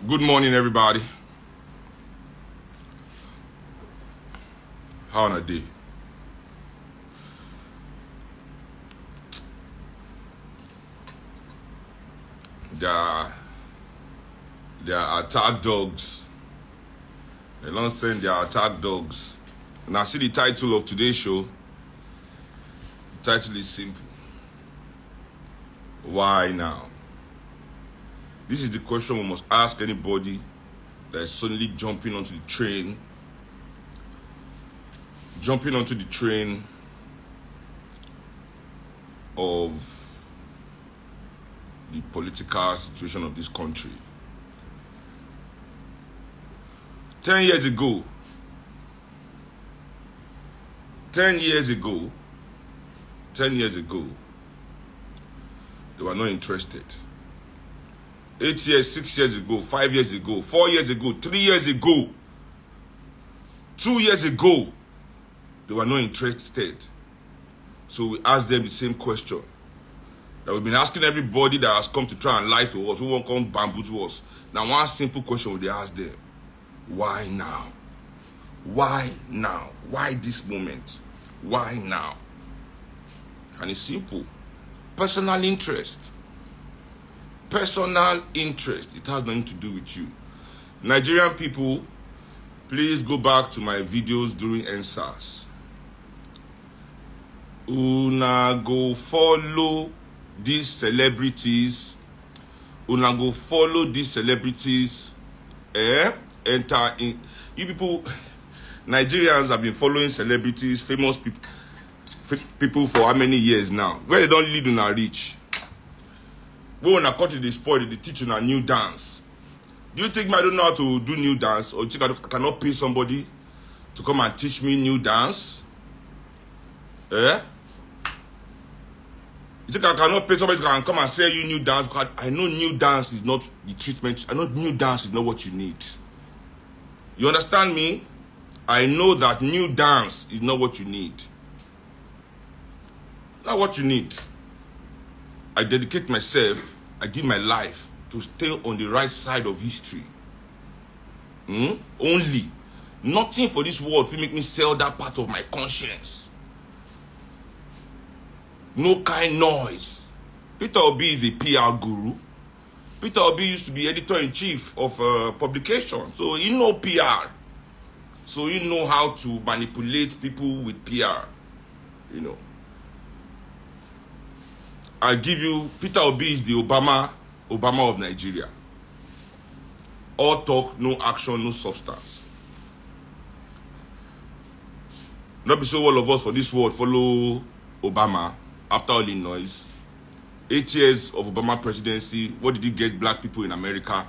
Good morning, everybody. How on a day? There are attack dogs. They don't send their attack dogs. And I see the title of today's show. The title is simple. Why now? This is the question we must ask anybody that is suddenly jumping onto the train of the political situation of this country. 10 years ago, they were not interested. 8 years, 6 years ago, 5 years ago, 4 years ago, 3 years ago, 2 years ago, they were not interested. So we asked them the same question that we've been asking everybody that has come to try and lie to us, who won't come bamboo to us. Now, one simple question we ask them: why now? Why now? Why this moment? Why now? And it's simple. Personal interest. Personal interest. It has nothing to do with you. Nigerian people, please go back to my videos during NSAS. Una go follow these celebrities. Enter in. You people, Nigerians have been following celebrities, famous people for how many years now? Where they don't lead on a reach. When I cut to the sport, they teach on a new dance. Do you think I don't know how to do new dance? Or do you think I cannot pay somebody to come and teach me new dance? You think I cannot pay somebody to come and say you new dance? Because I know new dance is not the treatment. I know new dance is not what you need. You understand me? I know that new dance is not what you need. Not what you need. I dedicate myself, I give my life to stay on the right side of history. Only. Nothing for this world will make me sell that part of my conscience. No kind noise. Peter Obi is a PR guru. Peter Obi used to be editor-in-chief of a publication. So he know PR. So he know how to manipulate people with PR. You know. I give you, Peter Obi is the Obama of Nigeria. All talk, no action, no substance. Not be so all of us for this world follow Obama after all the noise. 8 years of Obama presidency, what did he get black people in America?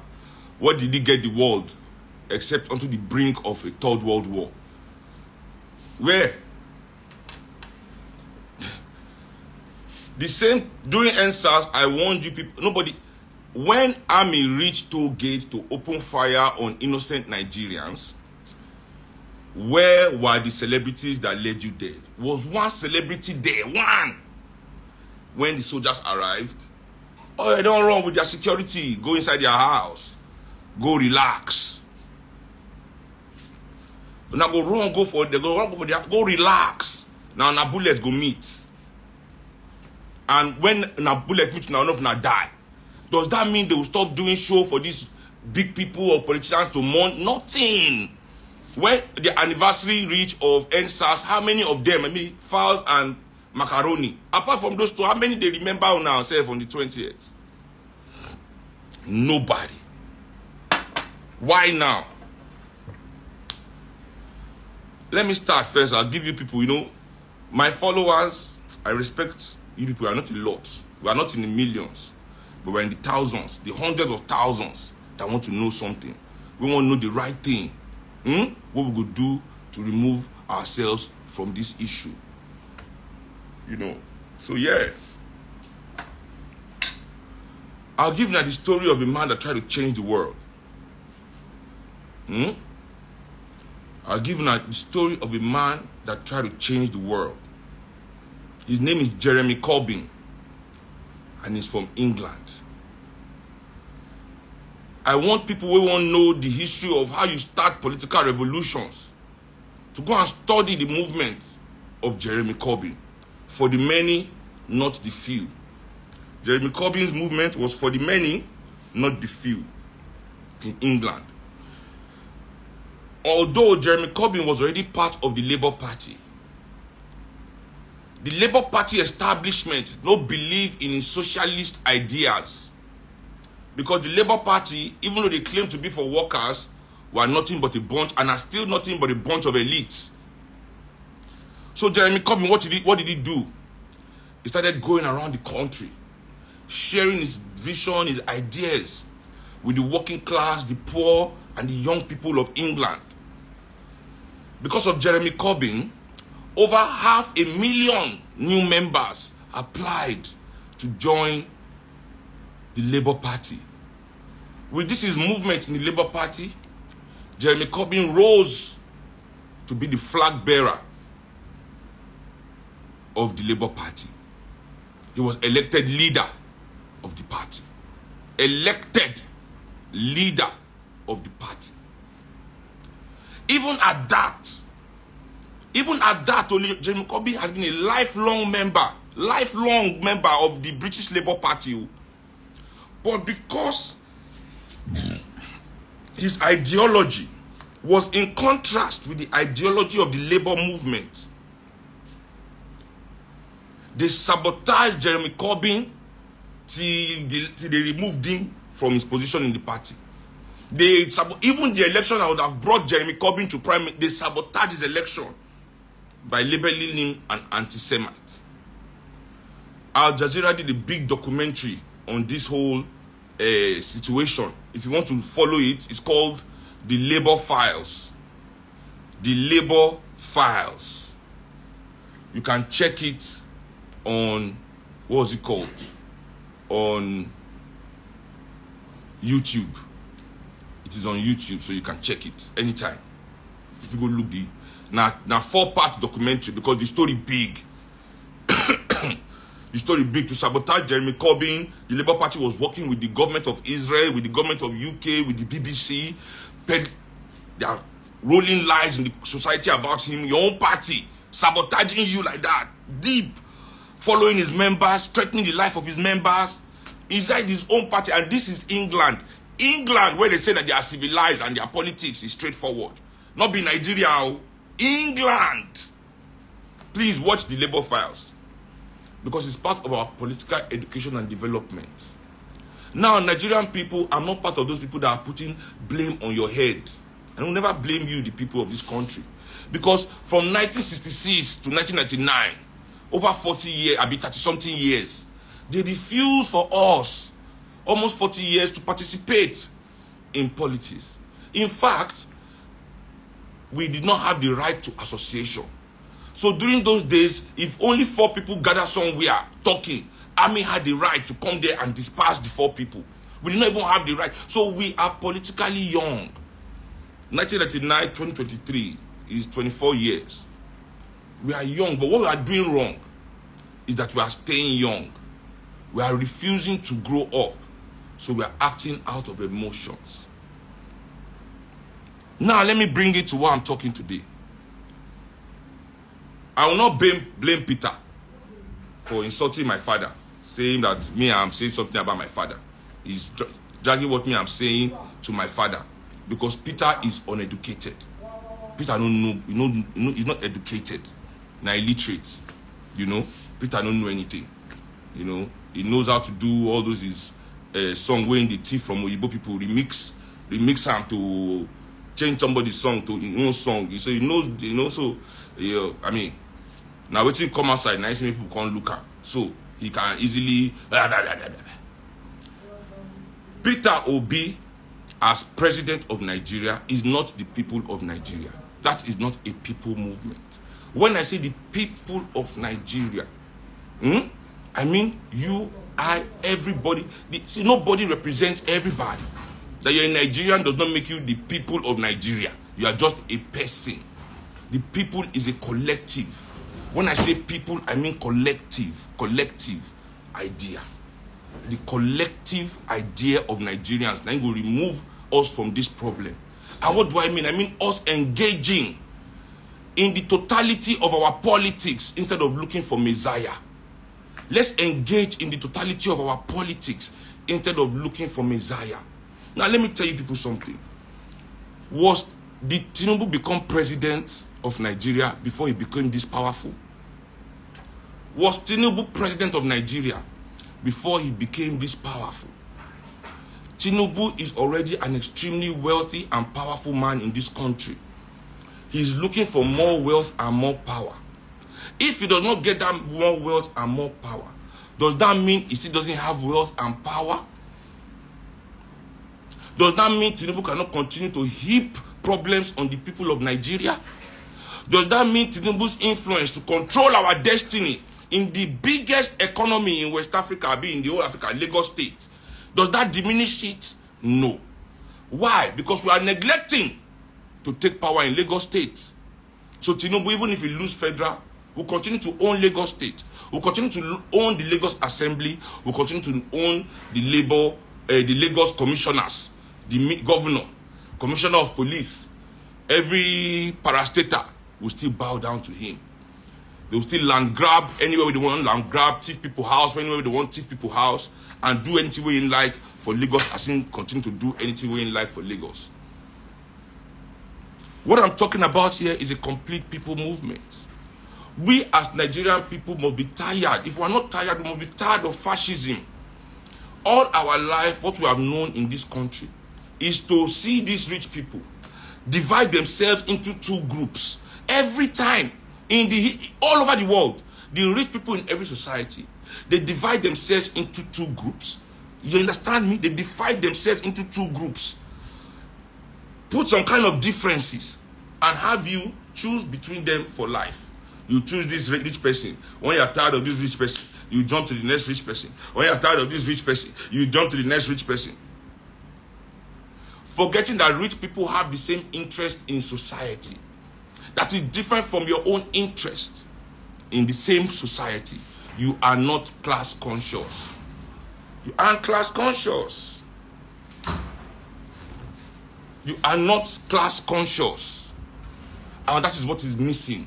What did he get the world except onto the brink of a third world war? Where? The same, during NSAS, I warned you people, nobody, when army reached toll gates to open fire on innocent Nigerians, where were the celebrities that led you there? Was one celebrity there? One! When the soldiers arrived, oh, they don't run with their security. Go inside their house. Go relax. Now go run, go relax. Now bullet go meet. And when a bullet meets now, enough now die. Does that mean they will stop doing show for these big people or politicians to mourn? Nothing. When the anniversary reach of NSAS, how many of them, Fowls and Macaroni, apart from those two, how many they remember now, say, on the 20th? Nobody. Why now? Let me start first. I'll give you people, my followers, I respect you people. Are not a lot. We are not in the millions, but we're in the thousands, the hundreds of thousands that want to know something. We want to know the right thing. What we could do to remove ourselves from this issue. So yeah. I'll give you the story of a man that tried to change the world. I'll give you the story of a man that tried to change the world. His name is Jeremy Corbyn, and he's from England. I want people who want to know the history of how you start political revolutions to go and study the movement of Jeremy Corbyn. For the many, not the few. Jeremy Corbyn's movement was for the many, not the few, in England. Although Jeremy Corbyn was already part of the Labour Party, the Labour Party establishment don't believe in his socialist ideas. Because the Labour Party, even though they claim to be for workers, were nothing but a bunch, and are still nothing but a bunch of elites. So Jeremy Corbyn, what did he do? He started going around the country, sharing his vision, his ideas with the working class, the poor, and the young people of England. Because of Jeremy Corbyn, over 500,000 new members applied to join the Labour Party. With this his movement in the Labour Party, Jeremy Corbyn rose to be the flag bearer of the Labour Party. He was elected leader of the party. Elected leader of the party. Even at that, Jeremy Corbyn has been a lifelong member of the British Labour Party. But because his ideology was in contrast with the ideology of the Labour movement, they sabotaged Jeremy Corbyn till they removed him from his position in the party. Even the election that would have brought Jeremy Corbyn to prime minister, they sabotaged his election by labeling him an anti-Semite. Al Jazeera did a big documentary on this whole situation. If you want to follow it, it's called The Labour Files. The Labour Files. You can check it on, what was it called? On YouTube. It is on YouTube, so you can check it anytime. If you go look the now 4-part documentary, because the story big. The story big to sabotage Jeremy Corbyn. The Labour Party was working with the government of Israel, with the government of UK, with the BBC. They are rolling lies in the society about him. Your own party sabotaging you like that, deep, following his members, threatening the life of his members inside his own party. And this is England. England, where they say that they are civilized and their politics is straightforward. Not be Nigeria. England. Please watch the Labour Files, because it's part of our political education and development. Now, Nigerian people, I'm not part of those people that are putting blame on your head. I will never blame you, the people of this country. Because from 1966 to 1999, over 40 years, I mean 30-something years, they refused for us, almost 40 years, to participate in politics. In fact, we did not have the right to association. So during those days, if only 4 people gather somewhere talking, army had the right to come there and disperse the 4 people. We did not even have the right. So we are politically young. 1999, 2023 is 24 years. We are young, but what we are doing wrong is that we are staying young. We are refusing to grow up. So we are acting out of emotions. Now let me bring it to what I'm talking today. I will not blame Peter for insulting my father, saying that I'm saying something about my father. He's dragging what I'm saying to my father, because Peter is uneducated. Peter don't know, he's not educated, now illiterate. Peter don't know anything. He knows how to do all those his song when the thief from Oyibo people remix him to change somebody's song to his own song. So he knows, so I mean, now waiting come outside, nice people can't look at, so he can easily Peter Obi as president of Nigeria is not the people of Nigeria. That is not a people movement. When I say the people of Nigeria, I mean you, I, everybody. See, nobody represents everybody. That you're a Nigerian does not make you the people of Nigeria. You are just a person. The people is a collective. When I say people, I mean collective idea. the collective idea of Nigerians that will remove us from this problem. And what do I mean? I mean us engaging in the totality of our politics instead of looking for Messiah. Let's engage in the totality of our politics instead of looking for Messiah. Now let me tell you people something. Did Tinubu become president of Nigeria before he became this powerful? Was Tinubu president of Nigeria before he became this powerful? Tinubu is already an extremely wealthy and powerful man in this country. He's looking for more wealth and more power. If he does not get that more wealth and more power, does that mean he still doesn't have wealth and power? Does that mean Tinubu cannot continue to heap problems on the people of Nigeria? Does that mean Tinubu's influence to control our destiny in the biggest economy in West Africa, be in the whole Africa, Lagos State, does that diminish it? No. Why? Because we are neglecting to take power in Lagos State. So Tinubu, even if he lose federal, will continue to own Lagos State, will continue to own the Lagos Assembly, will continue to own the Lagos commissioners, the governor, commissioner of police. Every parastater will still bow down to him. They will still land grab anywhere they want, land grab, thief people's house, anywhere they want, thief people's house, and do anything we in like for Lagos, as in continue to do anything we in like for Lagos. What I'm talking about here is a complete people movement. We as Nigerian people must be tired. If we are not tired, we must be tired of fascism. All our life, what we have known in this country is to see these rich people divide themselves into two groups. Every time, all over the world, the rich people in every society, they divide themselves into two groups. You understand me? They divide themselves into two groups. Put some kind of differences and have you choose between them for life. You choose this rich person. When you are tired of this rich person, you jump to the next rich person. When you are tired of this rich person, you jump to the next rich person. Forgetting that rich people have the same interest in society that is different from your own interest in the same society. You are not class conscious. You aren't class conscious. You are not class conscious. And that is what is missing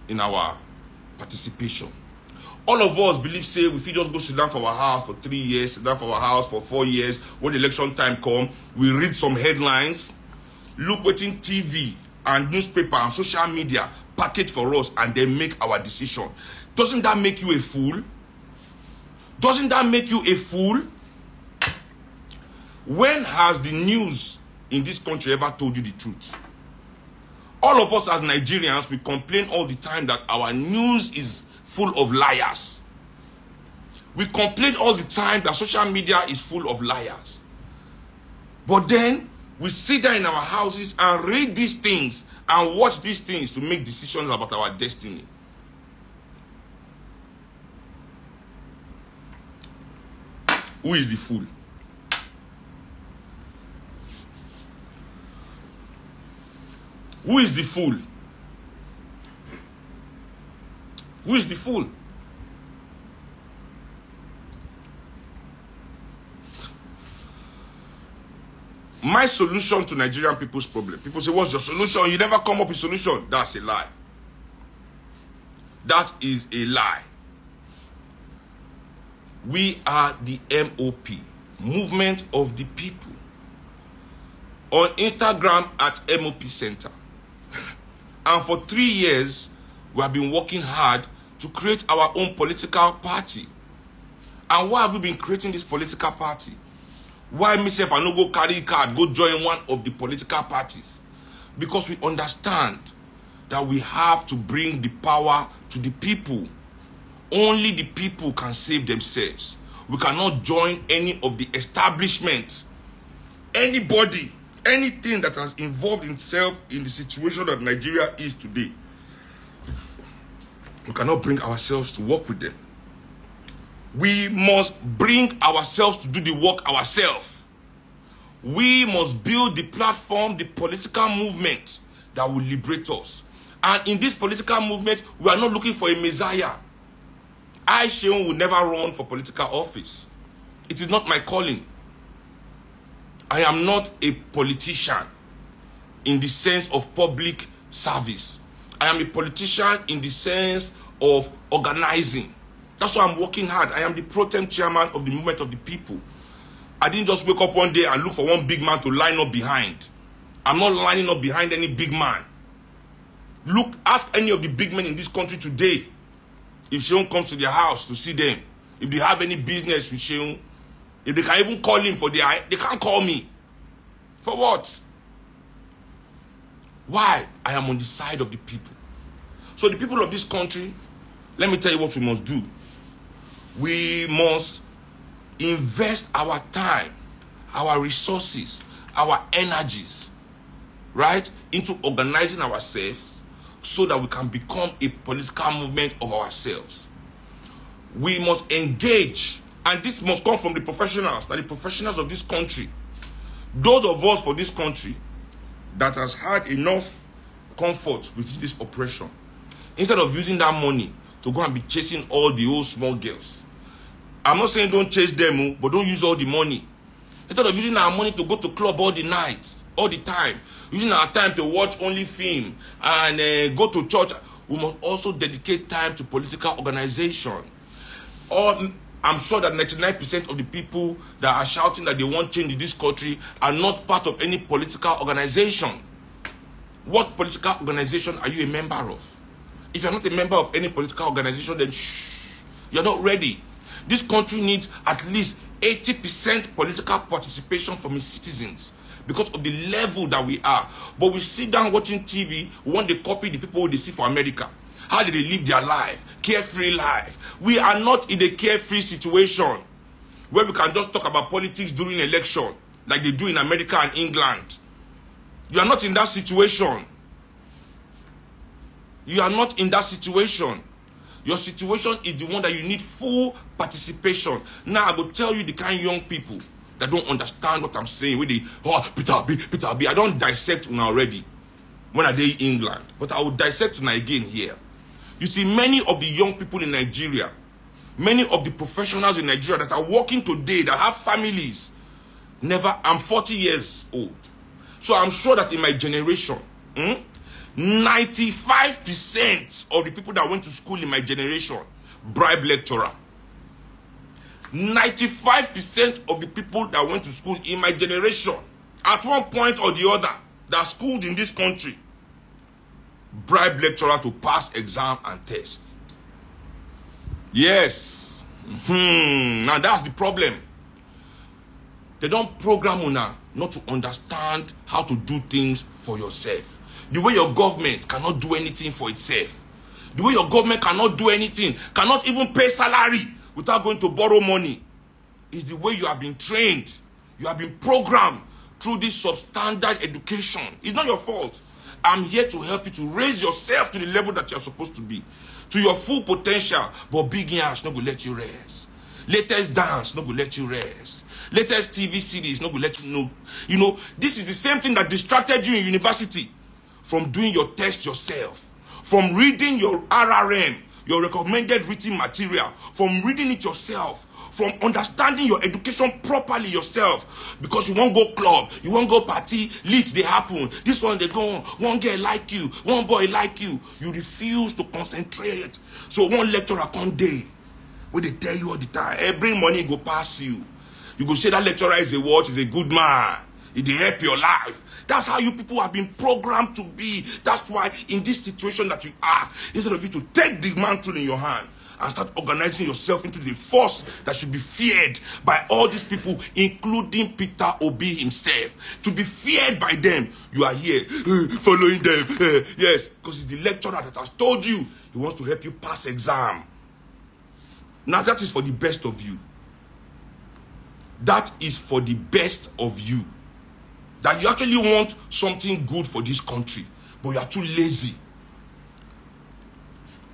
in our participation. All of us believe, say, if we just go sit down for our house for 3 years, sit down for our house for 4 years, when the election time comes, we read some headlines, look what's in TV and newspaper and social media, package for us, and then make our decision. Doesn't that make you a fool? Doesn't that make you a fool? When has the news in this country ever told you the truth? All of us as Nigerians, we complain all the time that our news is full of liars. We complain all the time that social media is full of liars. But then, we sit down in our houses and read these things and watch these things to make decisions about our destiny. Who is the fool? Who is the fool? Who is the fool? My solution to Nigerian people's problem. People say, what's your solution? You never come up with a solution. That's a lie. That is a lie. We are the MOP, Movement of the People. On Instagram at MOP Center. And for 3 years, we have been working hard to create our own political party. And why have we been creating this political party? Why myself I no go carry card, go join one of the political parties? Because we understand that we have to bring the power to the people. Only the people can save themselves. We cannot join any of the establishments. Anybody, anything that has involved itself in the situation that Nigeria is today, we cannot bring ourselves to work with them. We must bring ourselves to do the work ourselves. We must build the platform, the political movement that will liberate us. And in this political movement, we are not looking for a messiah. I, Seun, will never run for political office. It is not my calling. I am not a politician in the sense of public service. I am a politician in the sense of organizing. That's why I'm working hard. I am the pro tem chairman of the movement of the people. I didn't just wake up one day and look for one big man to line up behind. I'm not lining up behind any big man. Look, ask any of the big men in this country today if Seun comes to their house to see them, if they have any business with Seun, if they can even call him for they can't call me. For what? Why? I am on the side of the people. So the people of this country, let me tell you what we must do. We must invest our time, our resources, our energies, right, into organizing ourselves so that we can become a political movement of ourselves. We must engage, and this must come from the professionals, the professionals of this country. Those of us for this country that has had enough comfort with this oppression, instead of using that money to go and be chasing all the old small girls. I'm not saying don't chase them, but don't use all the money. Instead of using our money to go to club all the nights, all the time, using our time to watch only film and go to church, we must also dedicate time to political organization. I'm sure that 99% of the people that are shouting that they want change in this country are not part of any political organization. What political organization are you a member of? If you're not a member of any political organization, then shh, you're not ready. This country needs at least 80% political participation from its citizens because of the level that we are. But we sit down watching TV, we want to copy the people they see for America. How do they live their life? Carefree life. We are not in a carefree situation where we can just talk about politics during election like they do in America and England. You are not in that situation. You are not in that situation. Your situation is the one that you need full participation. Now I will tell you the kind of young people that don't understand what I'm saying. With the, oh, Peter Obi. I don't dissect una already when I dey in England. But I will dissect una again here. You see, many of the young people in Nigeria, many of the professionals in Nigeria that are working today, that have families, I'm 40 years old. So I'm sure that in my generation, 95% of the people that went to school in my generation bribe lecturer. 95% of the people that went to school in my generation, at one point or the other, that schooled in this country, bribe lecturer to pass exam and test. Yes. Now that's the problem. They don't program una not to understand how to do things for yourself. The way your government cannot do anything for itself. The way your government cannot do anything, cannot even pay salary without going to borrow money, is the way you have been trained. You have been programmed through this substandard education. It's not your fault. I'm here to help you to raise yourself to the level that you're supposed to be, to your full potential. But big ass no go let you rest. Latest dance no go let you rest. Latest TV series no go let you know. You know, this is the same thing that distracted you in university from doing your test yourself, from reading your RRM, your recommended written material, from reading it yourself, from understanding your education properly yourself, because you won't go club, you won't go party, lit they happen, this one they go on, one girl like you, one boy like you, you refuse to concentrate. So one lecturer come day, where they tell you all the time, every money go pass you. You go say that lecturer is a what, is a good man, he help your life. That's how you people have been programmed to be. That's why in this situation that you are, instead of you to take the mantle in your hand and start organizing yourself into the force that should be feared by all these people, including Peter Obi himself, to be feared by them, you are here following them. Yes, because it's the lecturer that has told you he wants to help you pass exam. Now that is for the best of you. That is for the best of you. That you actually want something good for this country, but you are too lazy.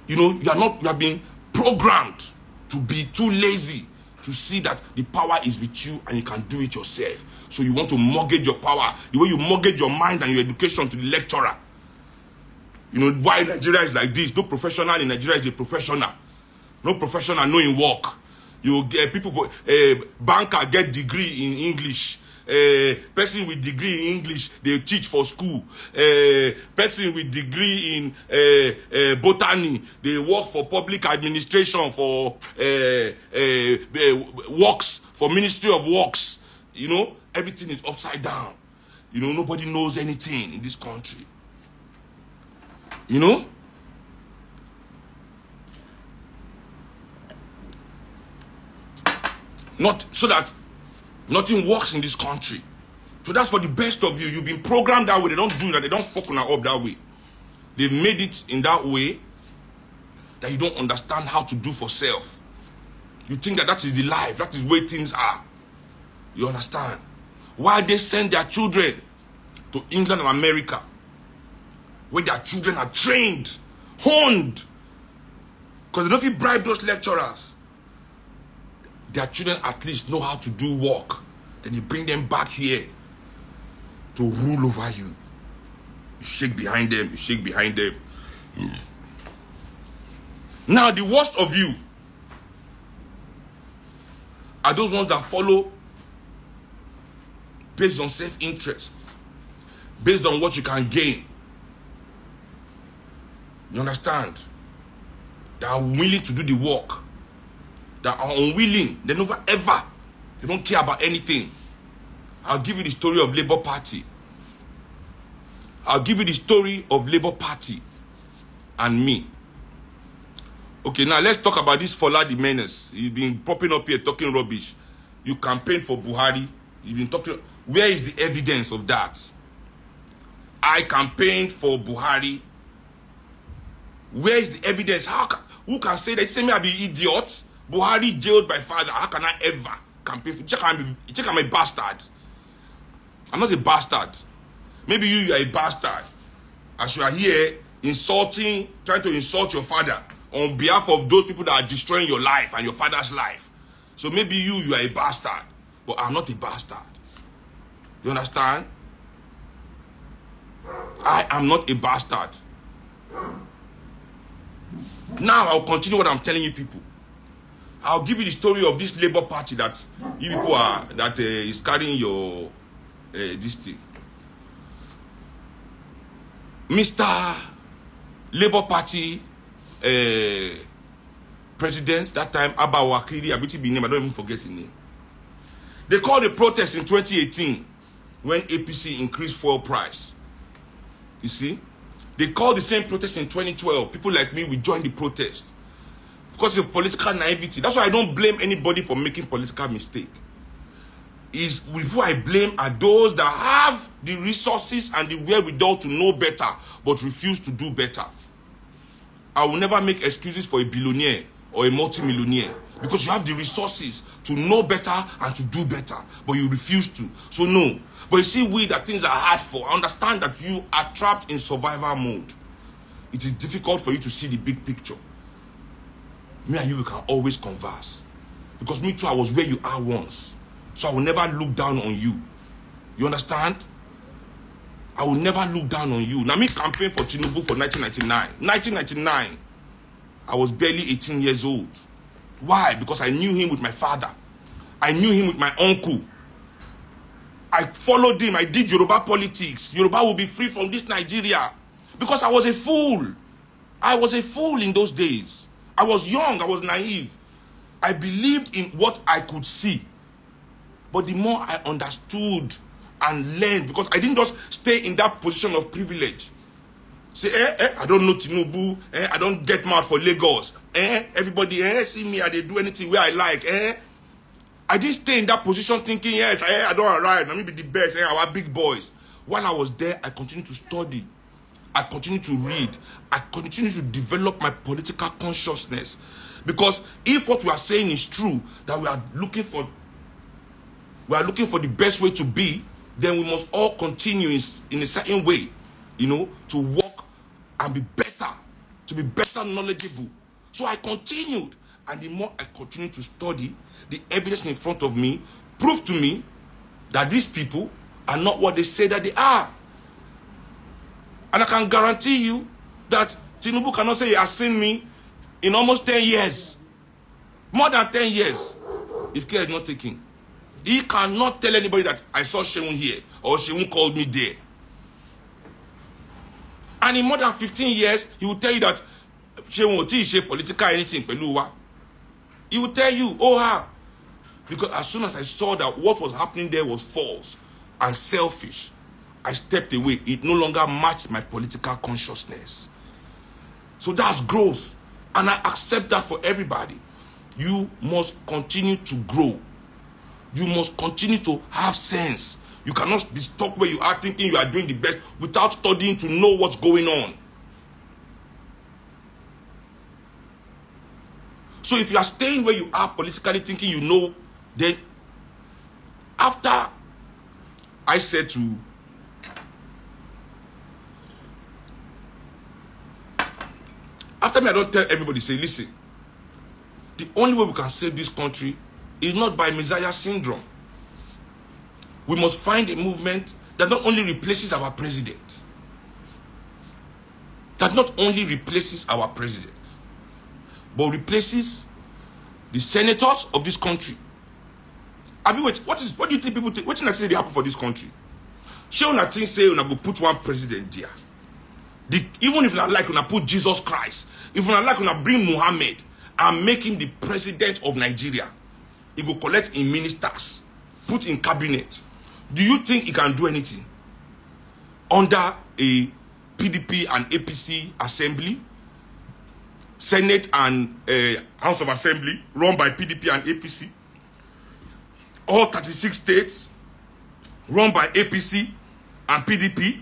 You know, you have been programmed to be too lazy to see that the power is with you and you can do it yourself. So you want to mortgage your power, the way you mortgage your mind and your education to the lecturer. You know why Nigeria is like this? No professional in Nigeria is a professional. No professional, no in work. You get people for banker get degree in English. Person with degree in English, they teach for school. Person with degree in botany, they work for public administration, for works, for Ministry of Works. You know, everything is upside down. You know, nobody knows anything in this country. You know? Not so that nothing works in this country. So that's for the best of you. You've been programmed that way. They don't do that. They don't fuck on up that way. They've made it in that way that you don't understand how to do for self. You think that that is the life. That is where things are. You understand? Why they send their children to England and America, where their children are trained, honed, because they don't feel bribe those lecturers. Their children at least know how to do work. Then you bring them back here to rule over you. You shake behind them, you shake behind them. Now, the worst of you are those ones that follow based on self-interest, based on what you can gain. You understand? They are willing to do the work. They are unwilling. They never ever. They don't care about anything. I'll give you the story of Labour Party. I'll give you the story of Labour Party and me. Okay, now let's talk about this Fola the Menace. You've been popping up here talking rubbish. You campaigned for Buhari. You've been talking. Where is the evidence of that? I campaigned for Buhari. Where is the evidence? Who can say that? Say me I be idiot. Buhari jailed by father. How can I ever campaign for? Check I'm a bastard. I'm not a bastard. Maybe you are a bastard. As you are here insulting, trying to insult your father on behalf of those people that are destroying your life and your father's life. So maybe you are a bastard. But I'm not a bastard. You understand? I am not a bastard. Now I'll continue what I'm telling you people. I'll give you the story of this Labour Party that you people are, that is carrying your, this thing. Mr. Labour Party president, that time, Abba Wakili, I don't even forget his name. They called a protest in 2018 when APC increased fuel price. You see? They called the same protest in 2012. People like me, we joined the protest. Because of political naivety. That's why I don't blame anybody for making political mistake. Who I blame are those that have the resources and the wherewithal to know better, but refuse to do better. I will never make excuses for a billionaire or a multimillionaire, because you have the resources to know better and to do better, but you refuse to. So no. But you see, that things are hard for. I understand that you are trapped in survival mode. It is difficult for you to see the big picture. Me and you, we can always converse. Because me too, I was where you are once. So I will never look down on you. You understand? I will never look down on you. Now, me campaign for Tinubu for 1999. 1999, I was barely 18 years old. Why? Because I knew him with my father. I knew him with my uncle. I followed him. I did Yoruba politics. Yoruba will be free from this Nigeria. Because I was a fool. I was a fool in those days. I was young. I was naive. I believed in what I could see. But the more I understood and learned, because I didn't just stay in that position of privilege. Say, I don't know Tinubu. I don't get mad for Lagos. Everybody, see me, I they do anything where I like. I didn't stay in that position thinking, yes, I don't arrive. Let me be the best. Our big boys. While I was there, I continued to study. I continued to read. I continued to develop my political consciousness. Because if what we are saying is true, that we are looking for the best way to be, then we must all continue in a certain way, you know, to work and be better, to be better knowledgeable. So I continued, and the more I continued to study, the evidence in front of me proved to me that these people are not what they say that they are. And I can guarantee you that Tinubu cannot say he has seen me in almost 10 years. More than 10 years, if care is not taken. He cannot tell anybody that I saw Seun here or Seun called me there. And in more than 15 years, he will tell you that Seun will teach political anything. He will tell you, oh, how? Because as soon as I saw that what was happening there was false and selfish, I stepped away. It no longer matched my political consciousness. So that's growth. And I accept that for everybody. You must continue to grow. You must continue to have sense. You cannot be stuck where you are thinking you are doing the best without studying to know what's going on. So if you are staying where you are politically thinking you know, then after I said to after me, I don't tell everybody, say, listen, the only way we can save this country is not by Messiah syndrome. We must find a movement that not only replaces our president, but replaces the senators of this country. I mean, what do you think people think? What do you think happen for this country? Seun I think say una go put one president there. Even if you like una put Jesus Christ, if you like una bring Muhammad and make him the president of Nigeria, he go collect in ministers, put in cabinet. Do you think he can do anything under a PDP and APC assembly, Senate and House of Assembly run by PDP and APC, all 36 states run by APC and PDP,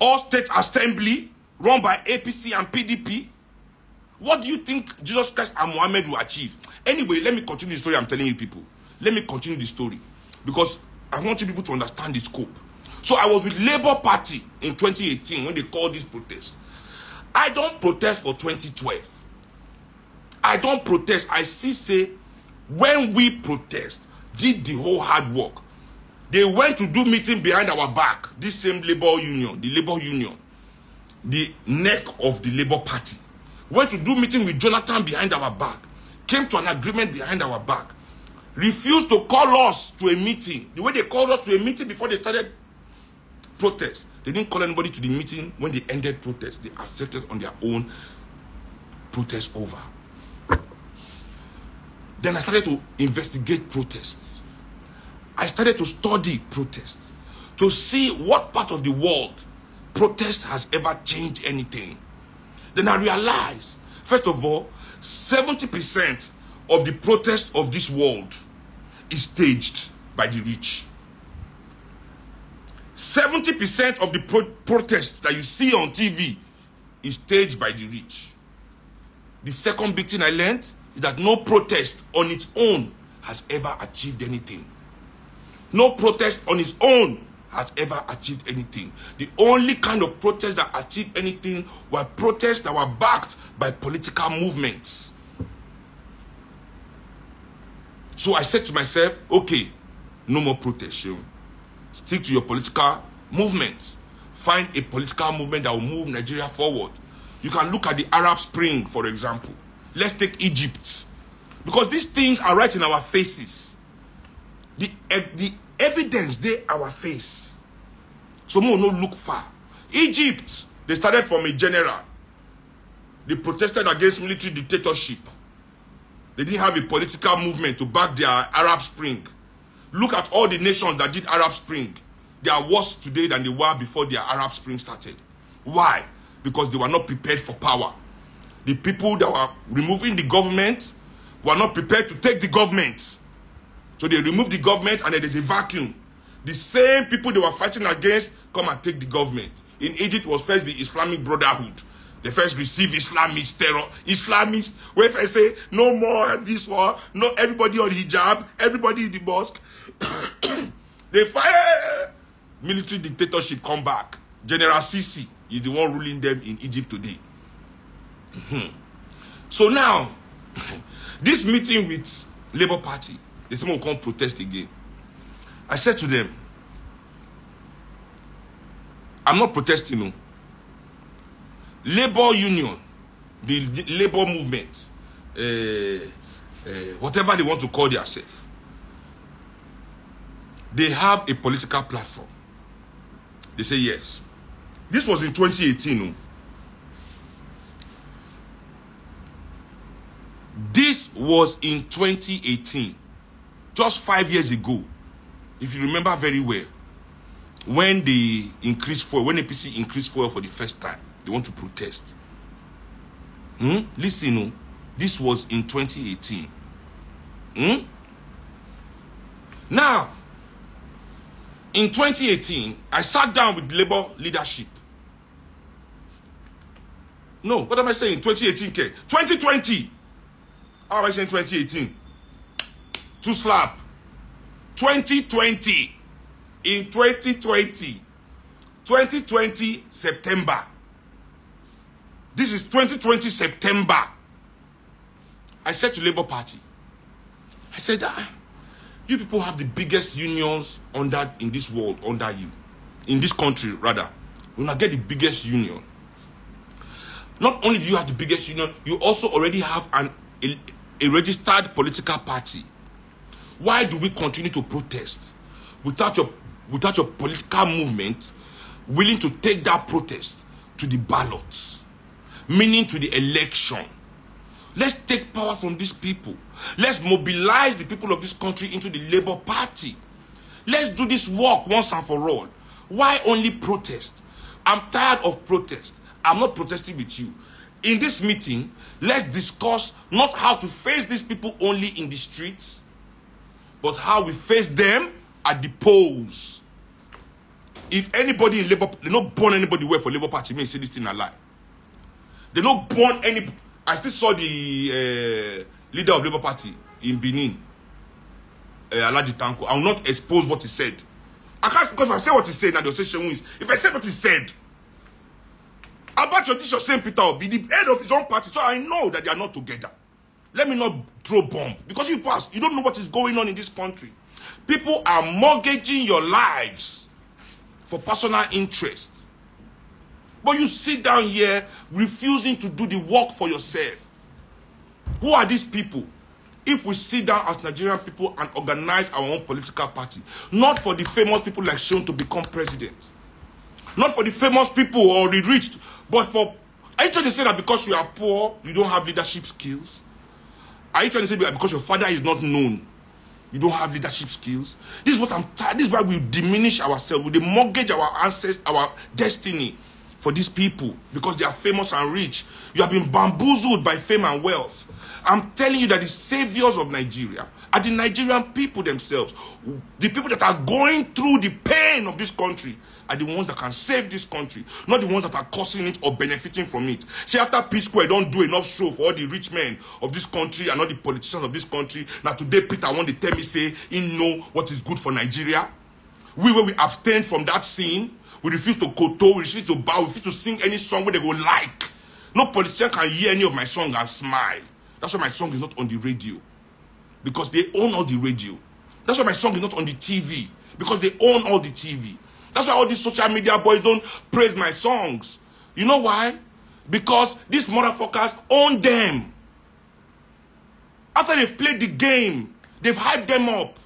all state assembly run by APC and PDP? What do you think Jesus Christ and Muhammad will achieve? Anyway, let me continue the story I'm telling you people. Let me continue the story because I want you people to understand the scope. So I was with Labour Party in 2018 when they called this protest. I don't protest for 2012. I don't protest. I still say when we protest, did the whole hard work. They went to do meeting behind our back. This same labor union, the neck of the Labour Party, went to do meeting with Jonathan behind our back, came to an agreement behind our back, refused to call us to a meeting. The way they called us to a meeting before they started protest, they didn't call anybody to the meeting when they ended protest. They accepted on their own, protest over. Then I started to investigate protests. I started to study protests to see what part of the world protest has ever changed anything. Then I realized, first of all, 70% of the protests of this world is staged by the rich. 70% of the protests that you see on TV is staged by the rich. The second big thing I learned is that no protest on its own has ever achieved anything. No protest on its own has ever achieved anything. The only kind of protest that achieved anything were protests that were backed by political movements. So I said to myself, okay, no more protest, Seun. Stick to your political movements. Find a political movement that will move Nigeria forward. You can look at the Arab Spring, for example. Let's take Egypt. Because these things are right in our faces. The evidence, they our face. So we will not look far. Egypt, they started from a general. They protested against military dictatorship. They didn't have a political movement to back their Arab Spring. Look at all the nations that did Arab Spring. They are worse today than they were before their Arab Spring started. Why? Because they were not prepared for power. The people that were removing the government were not prepared to take the government. So they removed the government and then there's a vacuum. The same people they were fighting against come and take the government. In Egypt was first the Islamic Brotherhood. They first received Islamist terror. Islamists, where if I say no more this war, no everybody on hijab, everybody in the mosque. They fire. Military dictatorship come back. General Sisi is the one ruling them in Egypt today. So now, this meeting with Labour Party, they say, "We'll come protest again." I said to them, I'm not protesting, no. Labour Union, the Labour movement, whatever they want to call themselves. They have a political platform. They say yes. This was in 2018. This was in 2018. Just 5 years ago. If you remember very well. When they increased fuel, when APC increased fuel for the first time, they want to protest. Listen, this was in 2018. Now, in 2018, I sat down with Labour leadership. No, what am I saying? 2018, 2020. How am I saying 2018? To slap. 2020. In 2020 September. This is 2020 September. I said to Labour Party, I said, you people have the biggest unions in this world, under you. In this country, rather. You now get the biggest union. Not only do you have the biggest union, you also already have a registered political party. Why do we continue to protest without your political movement willing to take that protest to the ballots, meaning to the election? Let's take power from these people. Let's mobilize the people of this country into the Labour Party. Let's do this work once and for all. Why only protest? I'm tired of protest. I'm not protesting with you. In this meeting, let's discuss not how to face these people only in the streets, but how we face them at the polls. If anybody in Labour, they don't burn anybody well for Labour Party, may say this thing a lie. They don't burn any. I still saw the leader of Labour Party in Benin, Alaji Tanko. I will not expose what he said. I can't, because if I say what he said, now they'll say Seun is. If I say what he said, about your teacher Saint Peter will be the head of his own party, so I know that they are not together. Let me not throw bomb, because you don't know what is going on in this country. People are mortgaging your lives for personal interest. But you sit down here refusing to do the work for yourself. Who are these people? If we sit down as Nigerian people and organize our own political party, not for the famous people like Seun to become president, not for the famous people or the rich, but for... Are you trying to say that because you are poor, you don't have leadership skills? Are you trying to say that because your father is not known, you don't have leadership skills? This is what I'm tired. This is why we diminish ourselves. We mortgage our ancestors, our destiny for these people because they are famous and rich. You have been bamboozled by fame and wealth. I'm telling you that the saviors of Nigeria are the Nigerian people themselves. The people that are going through the pain of this country are the ones that can save this country, not the ones that are causing it or benefiting from it. See, after Psquare don't do enough show for all the rich men of this country and all the politicians of this country, now today Peter want to tell me, say, he know what is good for Nigeria. When we abstain from that scene, we refuse to koto, we refuse to bow, we refuse to sing any song where they go like. No politician can hear any of my song and smile. That's why my song is not on the radio. Because they own all the radio. That's why my song is not on the TV. Because they own all the TV. That's why all these social media boys don't praise my songs. You know why? Because these motherfuckers own them. After they've played the game, they've hyped them up.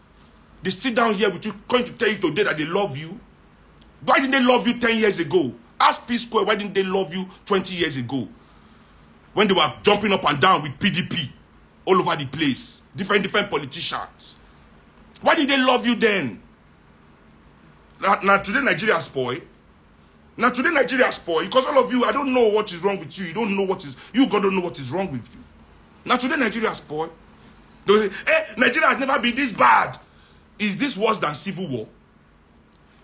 They sit down here with you, going to tell you today that they love you. Why didn't they love you 10 years ago? Ask Psquare, why didn't they love you 20 years ago? When they were jumping up and down with PDP all over the place. Different politicians. Why did they love you then? Now today Nigeria spoil. Now today Nigeria spoil. Because all of you, I don't know what is wrong with you. You don't know what is, you God don't know what is wrong with you. Now today Nigeria spoil. They say, hey, Nigeria has never been this bad. Is this worse than civil war?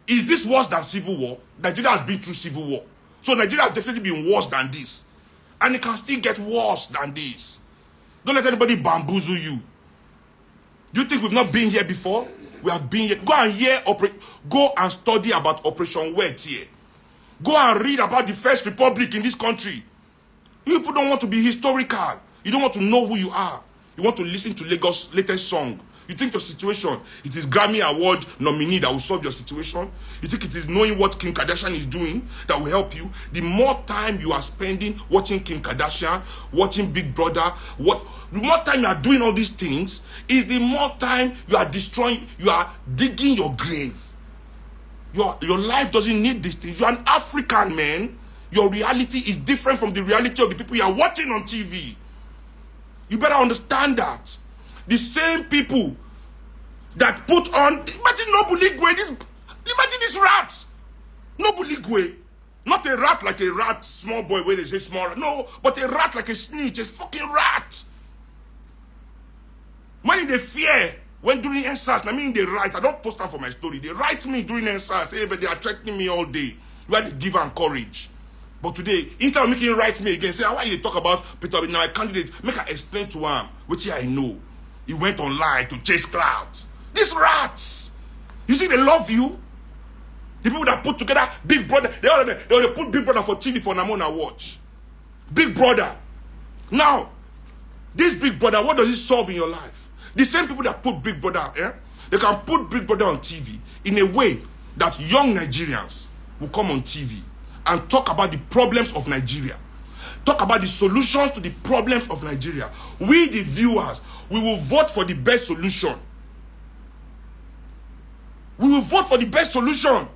Is this worse than civil war? Nigeria has been through civil war. So Nigeria has definitely been worse than this. And it can still get worse than this. Don't let anybody bamboozle you. Do you think we've not been here before? We have been here. Go and study about Operation Wet here. Go and read about the First Republic in this country. You people don't want to be historical. You don't want to know who you are. You want to listen to Lagos' latest song. You think your situation, it is Grammy Award nominee that will solve your situation? You think it is knowing what Kim Kardashian is doing that will help you? The more time you are spending watching Kim Kardashian, watching Big Brother, the more time you are doing all these things, is the more time you are destroying, you are digging your grave. Your life doesn't need these things. You are an African man. Your reality is different from the reality of the people you are watching on TV. You better understand that. The same people that put on, imagine Nobuligwe, imagine these rats. Nobuligwe, not a rat like a rat, small boy where they say small rat. No, but a rat like a snitch, a fucking rat. When they fear, when doing NSAS, I mean they write, I don't post that for my story. They write me during NSAS, hey, but they are threatening me all day. You have to give and courage. But today, instead of making him write me again, say, why you talk about Peter Okoye, now a candidate, make her explain to him, which I know. He went online to chase clouds. These rats, you see, they love you. The people that put together Big Brother, they put Big Brother for TV for Namona watch. Big Brother. Now, this Big Brother, what does it solve in your life? The same people that put Big Brother, they can put Big Brother on TV in a way that young Nigerians will come on TV and talk about the problems of Nigeria. Talk about the solutions to the problems of Nigeria. We, the viewers, we will vote for the best solution. We will vote for the best solution.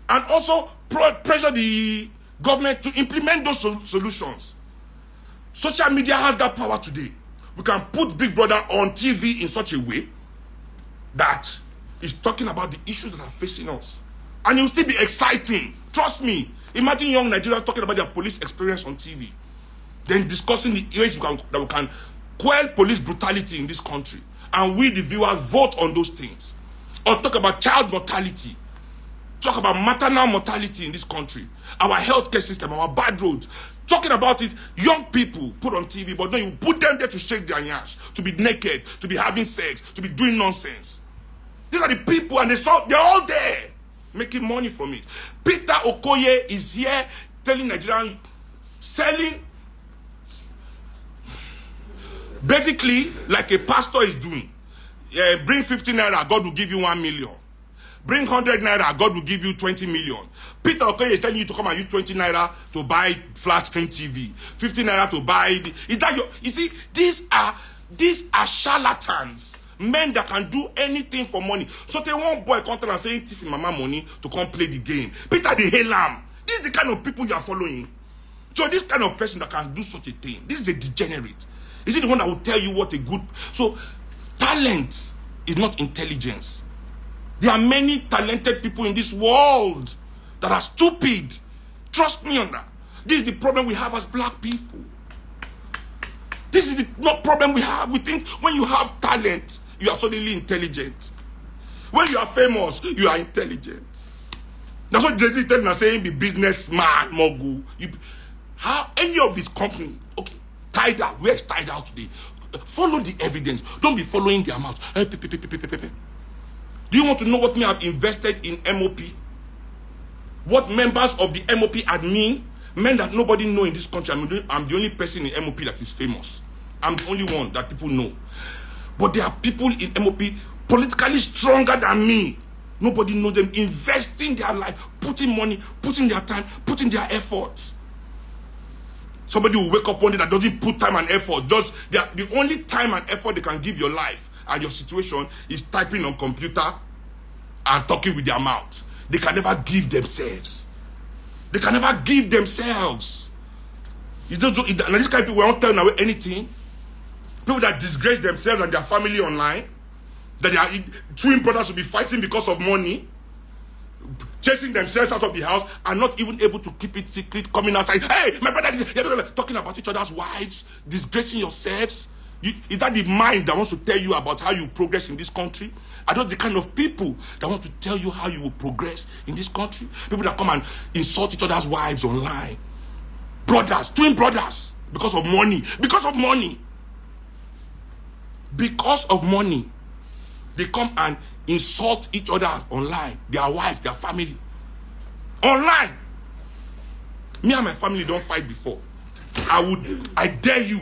And also pressure the government to implement those solutions. Social media has that power today. We can put Big Brother on TV in such a way that is talking about the issues that are facing us. And it will still be exciting. Trust me. Imagine young Nigerians talking about their police experience on TV. Then discussing the ways that we can quell police brutality in this country. And we, the viewers, vote on those things. Or talk about child mortality. Talk about maternal mortality in this country. Our healthcare system, our bad roads. Talking about it, young people put on TV, but no, you put them there to shake their nyash, to be naked, to be having sex, to be doing nonsense. These are the people, and they're all there, making money from it. Peter Okoye is here telling Nigerians, selling, basically like a pastor is doing. Yeah, bring 50 naira, God will give you 1 million. Bring 100 naira, God will give you 20 million. Peter Okoye is telling you to come and use 20 naira to buy flat screen TV. 50 naira to buy. Is that your? You see, these are charlatans. Men that can do anything for money. So they want boy come and say, "Tiffy mama money to come play the game." Peter the Halam. This is the kind of people you are following. So this kind of person that can do such a thing, this is a degenerate. Is it the one that will tell you what a good? So talent is not intelligence. There are many talented people in this world that are stupid. Trust me on that. This is the problem we have as black people. This is the problem we have. We think when you have talent, you are suddenly intelligent. When you are famous, you are intelligent. That's what Jay-Z telling us, saying be businessman, mogul. How any of this company, okay, Tidal, where's Tidal today? Follow the evidence. Don't be following their mouth. Do you want to know what me have invested in MOP? What members of the MOP admin, men that nobody know in this country. I'm the only person in MOP that is famous. I'm the only one that people know. But there are people in MOP politically stronger than me. Nobody knows them, investing their life, putting money, putting their time, putting their efforts. Somebody will wake up one day that doesn't put time and effort. The only time and effort they can give your life and your situation is typing on computer and talking with their mouth. They can never give themselves. They can never give themselves. It's just, and this kind of people won't tell away anything. People that disgrace themselves and their family online. That their twin brothers will be fighting because of money. Chasing themselves out of the house and not even able to keep it secret, coming outside. Hey, my brother, talking about each other's wives, disgracing yourselves. Is that the mind that wants to tell you about how you progress in this country? Are those the kind of people that want to tell you how you will progress in this country? People that come and insult each other's wives online. Brothers, twin brothers, because of money. Because of money. Because of money. They come and insult each other online. Their wife, their family. Online. Me and my family don't fight before. I dare you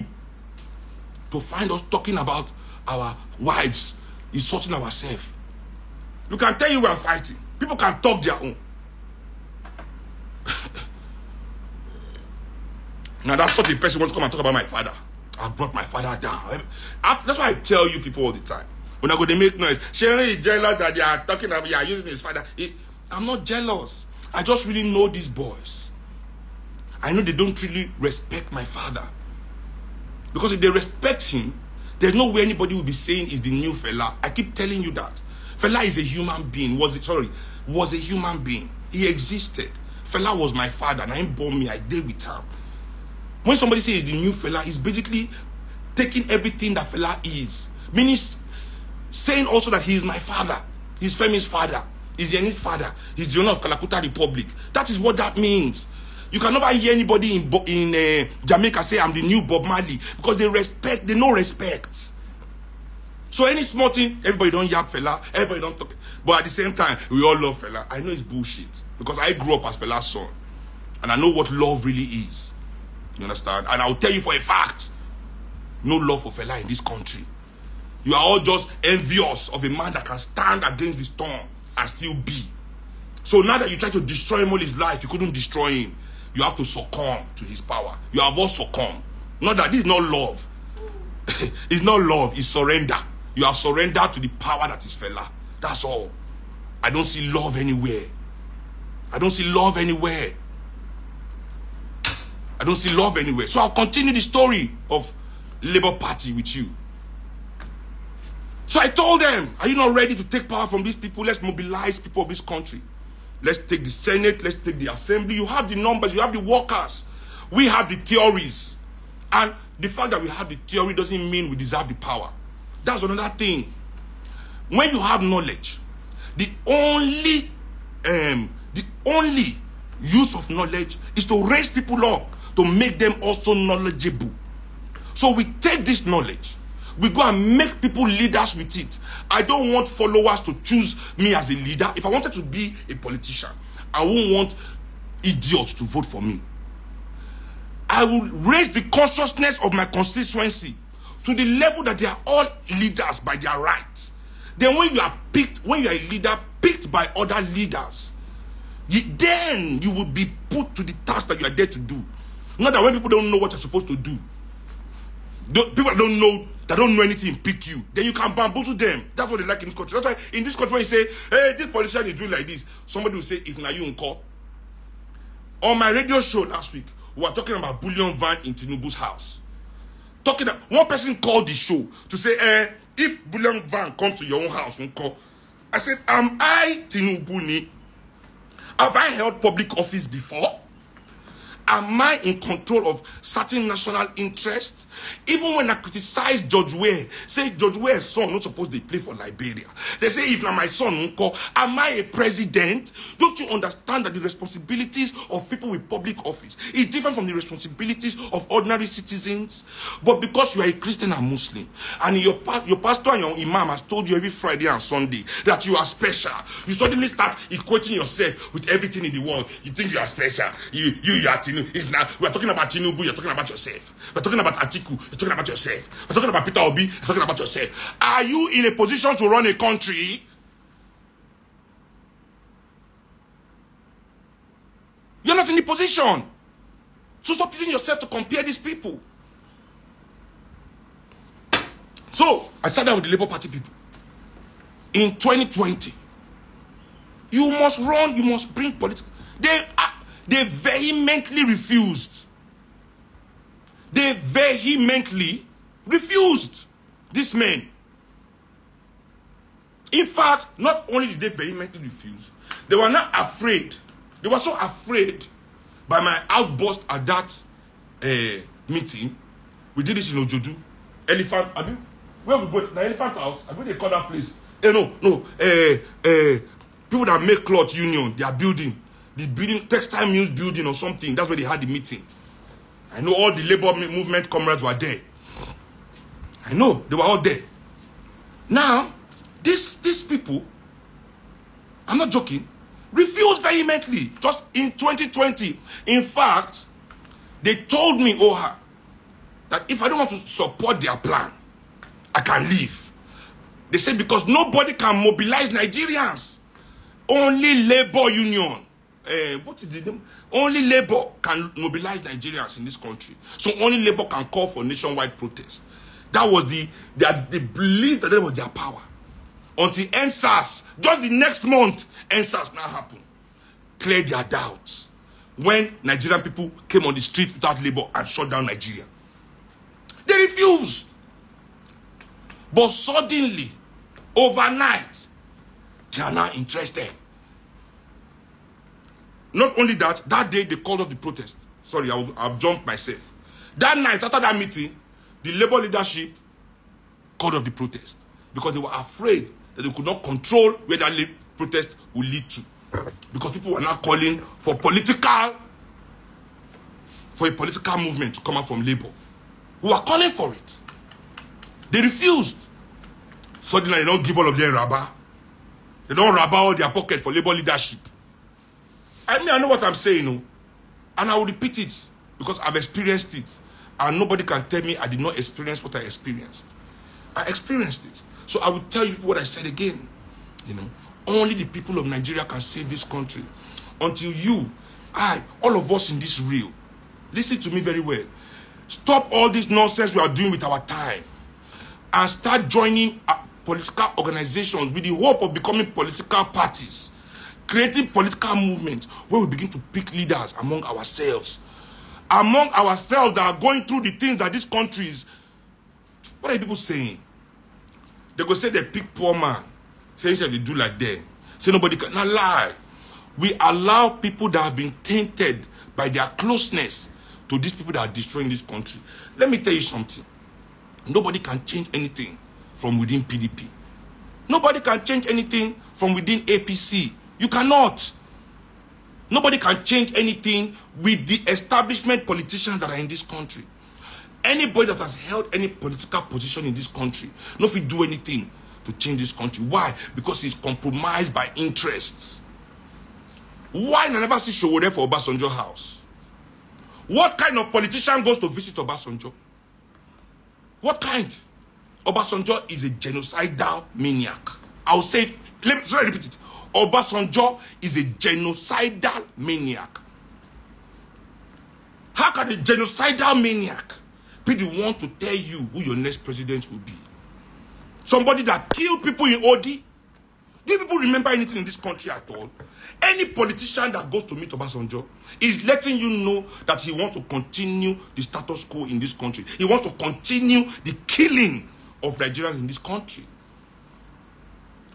to find us talking about our wives, is sorting ourselves. You can tell you we are fighting. People can talk their own. Now that's such a person wants to come and talk about my father. I brought my father down. That's why I tell you people all the time. When I go, they make noise. Seun is jealous that they are talking about, using his father. I'm not jealous. I just really know these boys. I know they don't really respect my father. Because if they respect him, there's no way anybody will be saying he's the new fella. I keep telling you that. Fella is a human being. Was a human being. He existed. Fella was my father, and he born me. I did with him. When somebody says he's the new fella, he's basically taking everything that fella is. Meaning saying also that he is my father. He's Femi's father. He's Yeni's father. He's the owner of Kalakuta Republic. That is what that means. You can never hear anybody in Jamaica say I'm the new Bob Marley, because they know respect. So any small thing, everybody don't yap fella, everybody don't talk. But at the same time, we all love fella. I know it's bullshit, because I grew up as fella's son, and I know what love really is. You understand? And I'll tell you for a fact, no love for fella in this country. You are all just envious of a man that can stand against the storm and still be. So now that you try to destroy him all his life, you couldn't destroy him. You have to succumb to his power. You have all succumbed. Not that this is not love. It's not love, it's surrender. You have surrendered to the power that is fella. That's all. I don't see love anywhere. I don't see love anywhere. I don't see love anywhere. So I'll continue the story of Labour Party with you. So I told them, are you not ready to take power from these people? Let's mobilize people of this country. Let's take the Senate. Let's take the Assembly. You have the numbers. You have the workers. We have the theories. And the fact that we have the theory doesn't mean we deserve the power. That's another thing. When you have knowledge, the only use of knowledge is to raise people up, to make them also knowledgeable. So we take this knowledge, we go and make people leaders with it. I don't want followers to choose me as a leader. If I wanted to be a politician, I won't want idiots to vote for me. I will raise the consciousness of my constituency to the level that they are all leaders by their rights. Then when you are picked, when you are a leader picked by other leaders, then you will be put to the task that you are there to do. Not that when people don't know what you're supposed to do, people that don't know anything pick you, then you can bamboozle them. That's what they like in this country. That's why in this country when you say, hey, this politician is doing like this, somebody will say, if now you don't call. On my radio show last week, we were talking about bullion van in Tinubu's house. One person called the show to say, if bullion van comes to your own house, don't call. I said, am I Tinubu ni? Have I held public office before? Am I in control of certain national interests? Even when I criticize George Weah, say George Weah's son not supposed to play for Liberia. They say if now my son uncle, am I a president? Don't you understand that the responsibilities of people with public office is different from the responsibilities of ordinary citizens? But because you are a Christian and Muslim, and your pastor and your imam has told you every Friday and Sunday that you are special, you suddenly start equating yourself with everything in the world. You think you are special. You are Tinubu. If now we are talking about Tinubu, you're talking about yourself. We're talking about Atiku, you're talking about yourself. We're talking about Peter Obi, you're talking about yourself. Are you in a position to run a country? You're not in the position. So stop using yourself to compare these people. So I sat down with the Labour Party people. In 2020, you must run, you must bring political. They vehemently refused. They vehemently refused. These men. In fact, not only did they vehemently refuse, they were not afraid. They were so afraid by my outburst at that meeting. We did this in Ojodu. Elephant, I mean, where we go? The Elephant House. I think they call that place. People that make cloth union, they are building. The building, textile mills building or something. That's where they had the meeting. I know all the labor movement comrades were there. I know they were all there. Now, these people, I'm not joking, refused vehemently just in 2020. In fact, they told me, that if I don't want to support their plan, I can leave. They say because nobody can mobilize Nigerians. Only labor union. What is the name? Only labor can mobilize Nigerians in this country. So only labor can call for nationwide protest. That was they believed that was their power. Until NSAS, just the next month, NSAS now happened. Cleared their doubts. When Nigerian people came on the street without labor and shut down Nigeria. They refused. But suddenly, overnight, they are now interested. Not only that, that day they called off the protest. Sorry, I've jumped myself. That night, after that meeting, the labor leadership called off the protest because they were afraid that they could not control where that protest would lead to. Because people were now calling for a political movement to come out from labor. We were calling for it. They refused. Suddenly, they don't give all of them rubber. They don't rubber all their pocket for labor leadership. I mean, I know what I'm saying, no? And I will repeat it because I've experienced it. And nobody can tell me I did not experience what I experienced. I experienced it. So I will tell you what I said again. You know, only the people of Nigeria can save this country. Until you, all of us in this reel, listen to me very well. Stop all this nonsense we are doing with our time. And start joining political organizations with the hope of becoming political parties. Creating political movements where we begin to pick leaders among ourselves. Among ourselves that are going through the things that this country is. What are people saying? They go say they pick poor man. Say they do like them. Say nobody can. Not lie. We allow people that have been tainted by their closeness to these people that are destroying this country. Let me tell you something. Nobody can change anything from within PDP. Nobody can change anything from within APC. You cannot. Nobody can change anything with the establishment politicians that are in this country. Anybody that has held any political position in this country, not if he do anything to change this country. Why? Because he's compromised by interests. Why I never see Showore for Obasanjo house? What kind of politician goes to visit Obasanjo? What kind? Obasanjo is a genocidal maniac. I'll say it. Let me repeat it. Obasanjo is a genocidal maniac. How can a genocidal maniac be the one to tell you who your next president will be? Somebody that killed people in OD? Do you people remember anything in this country at all? Any politician that goes to meet Obasanjo is letting you know that he wants to continue the status quo in this country. He wants to continue the killing of Nigerians in this country.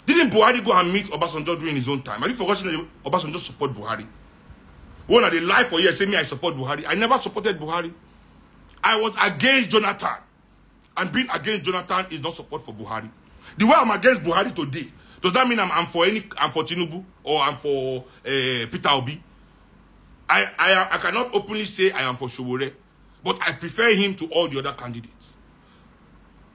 Didn't Buhari go and meet Obasanjo during his own time? Have you forgotten that Obasanjo support Buhari? When they lie for years, say me I support Buhari. I never supported Buhari. I was against Jonathan. And being against Jonathan is not support for Buhari. The way I'm against Buhari today, does that mean I'm for Tinubu or I'm for Peter Obi? I cannot openly say I am for Showore, but I prefer him to all the other candidates.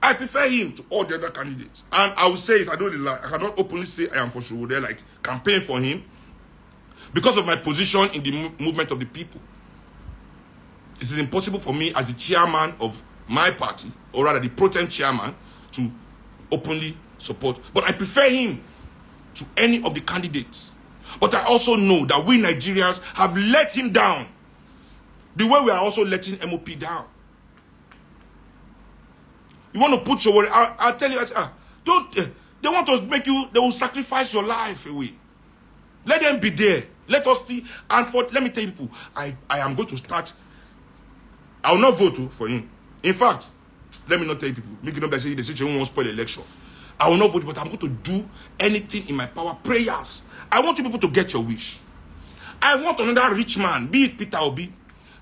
I prefer him to all the other candidates. And I will say it, I don't really lie. I cannot openly say I am for Showore, like campaign for him, because of my position in the movement of the people. It is impossible for me as the chairman of my party, or rather the pro-tem chairman, to openly support. But I prefer him to any of the candidates. But I also know that we Nigerians have let him down the way we are also letting MOP down. You want to put your word, I'll tell you, don't, they want to make you, they will sacrifice your life away. Let them be there. Let us see. And let me tell you people, I am going to start, I will not vote for him. In fact, let me not tell you people, make it not by saying the situation won't spoil the election. I will not vote, but I'm going to do anything in my power. Prayers. I want you people to get your wish. I want another rich man, be it Peter Obi,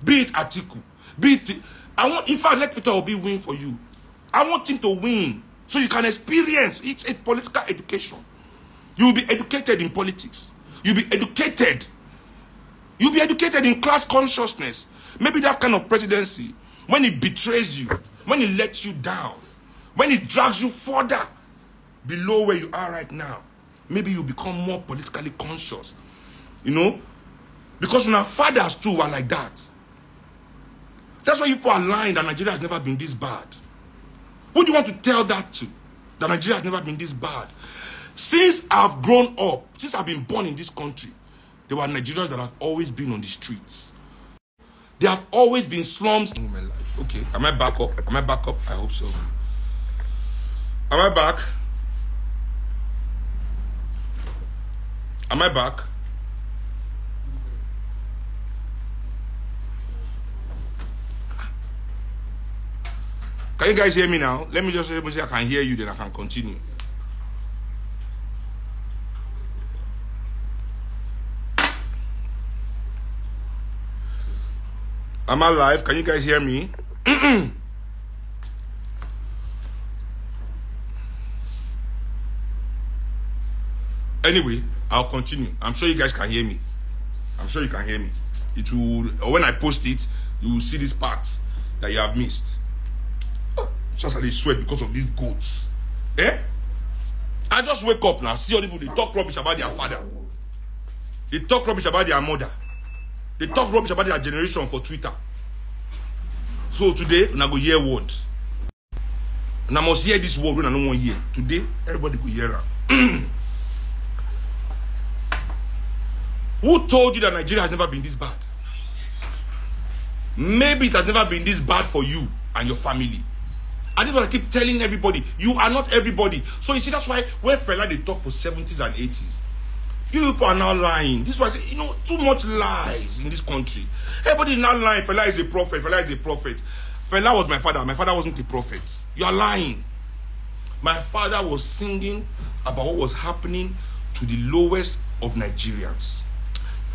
be it Atiku, be it, in fact, let Peter Obi win for you. I want him to win so you can experience. It's a political education. You will be educated in politics. You'll be educated. You'll be educated in class consciousness. Maybe that kind of presidency, when it betrays you, when it lets you down, when it drags you further below where you are right now, maybe you become more politically conscious. You know? Because when our fathers too were like that. That's why people are lying that Nigeria has never been this bad. Who do you want to tell that to? that Nigeria has never been this bad. Since I've grown up, since I've been born in this country, there were Nigerians that have always been on the streets. There have always been slums in my life. Okay, am I back up? Am I back up? I hope so. Am I back? Am I back? Can you guys hear me now? Let me just say I can hear you, then I can continue. Am I live? Can you guys hear me? Anyway, I'll continue. I'm sure you guys can hear me. I'm sure you can hear me. It will, when I post it, you will see these parts that you have missed. Just like they sweat because of these goats. Eh? I just wake up now, see all the people, they talk rubbish about their father. They talk rubbish about their mother. They talk rubbish about their generation for Twitter. So today, I'm going to hear word. And I must hear this word when I don't want to hear. Today, everybody will hear it. Who told you that Nigeria has never been this bad? Maybe it has never been this bad for you and your family. I just want to keep telling everybody, you are not everybody. So you see, that's why when Fela they talk for 70s and 80s, you people are now lying. This was, you know, too much lies in this country. Everybody is now lying. Fela is a prophet. Fela is a prophet. Fela was my father. My father wasn't a prophet. You are lying. My father was singing about what was happening to the lowest of Nigerians.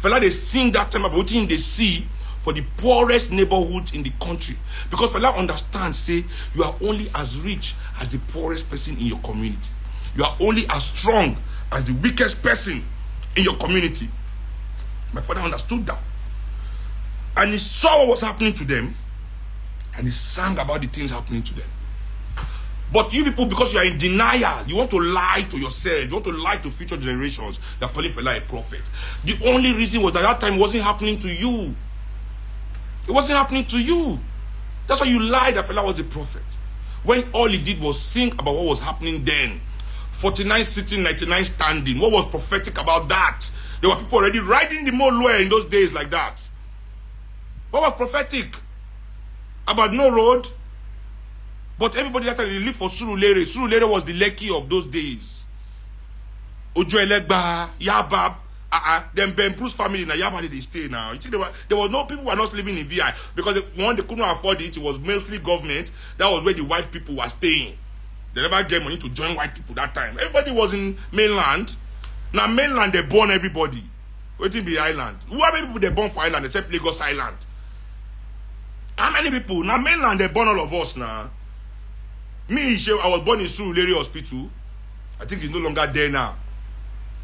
Fela, they sing that time about what they see for the poorest neighborhoods in the country. Because Fela understands, say, you are only as rich as the poorest person in your community. You are only as strong as the weakest person in your community. My father understood that. And he saw what was happening to them. And he sang about the things happening to them. But you people, because you are in denial, you want to lie to yourself, you want to lie to future generations, you are calling Fela a prophet. The only reason was that time wasn't happening to you. It wasn't happening to you. That's why you lied that Fela was a prophet. When all he did was sing about what was happening then. 49 sitting, 99 standing. What was prophetic about that? There were people already riding the Moloe in those days like that. What was prophetic? About no road. But everybody that time they lived for Surulere. Surulere was the Lekki of those days. Ojo Elegba, Yabab. Then Ben Bruce family in Yabba they stay now. You see, there was no people who were not living in VI because they couldn't afford it. It was mostly government. That was where the white people were staying. They never get money to join white people that time. Everybody was in mainland. Now mainland they born everybody. Waiting be island. Who are many people they born for island except Lagos Island? How many people? Now mainland they born all of us now. Me, I was born in Surulere Hospital. I think it's no longer there now.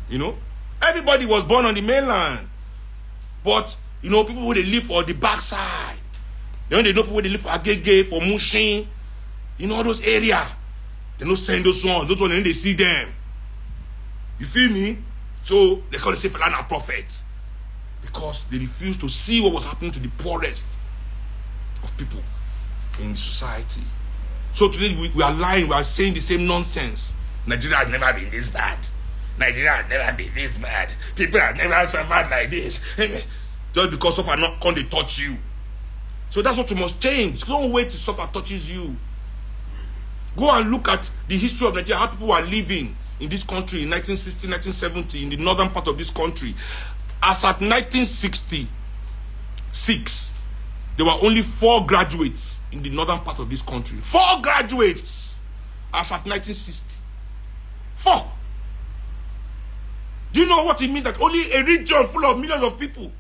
You know? Everybody was born on the mainland. But, you know, people who they live for the backside. You know, they know people they live for Agege, for Mushin. You know, all those areas. They don't send those ones. Those ones, then they see them. You feel me? So, they call themselves Fela prophet. Because they refuse to see what was happening to the poorest of people in society. So today we are lying. We are saying the same nonsense. Nigeria has never been this bad. Nigeria has never been this bad. People have never suffered like this. Just because suffer not can they touch you. So that's what you must change. Don't wait till suffer touches you. Go and look at the history of Nigeria, how people were living in this country in 1960, 1970, in the northern part of this country. As at 1966, there were only 4 graduates in the northern part of this country. 4 graduates as at 1960. 4. Do you know what it means that only a region full of millions of people,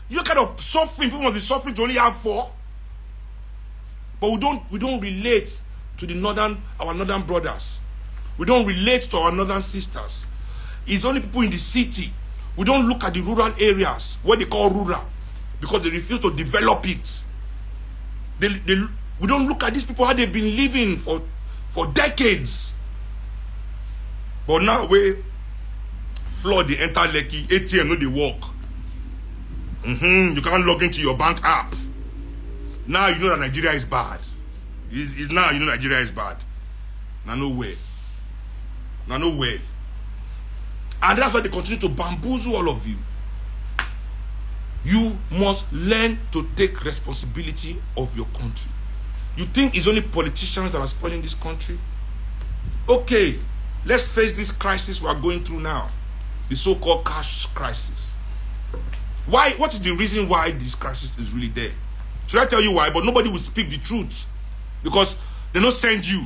you kind of suffering, people must be suffering to only have 4? But we don't relate to our northern brothers. We don't relate to our northern sisters. It's only people in the city. We don't look at the rural areas, what they call rural, because they refuse to develop it. We don't look at these people, how they've been living for decades. But now we flood the entire Lekki, ATM no they work. You can't log into your bank app. Now you know that Nigeria is bad. Now you know Nigeria is bad. Now no way. Now, no way. And that's why they continue to bamboozle all of you. You must learn to take responsibility of your country. You think it's only politicians that are spoiling this country? Okay, let's face this crisis we are going through now. The so-called cash crisis. Why? What is the reason why this crisis is really there? Should I tell you why? But nobody will speak the truth. Because they don't send you.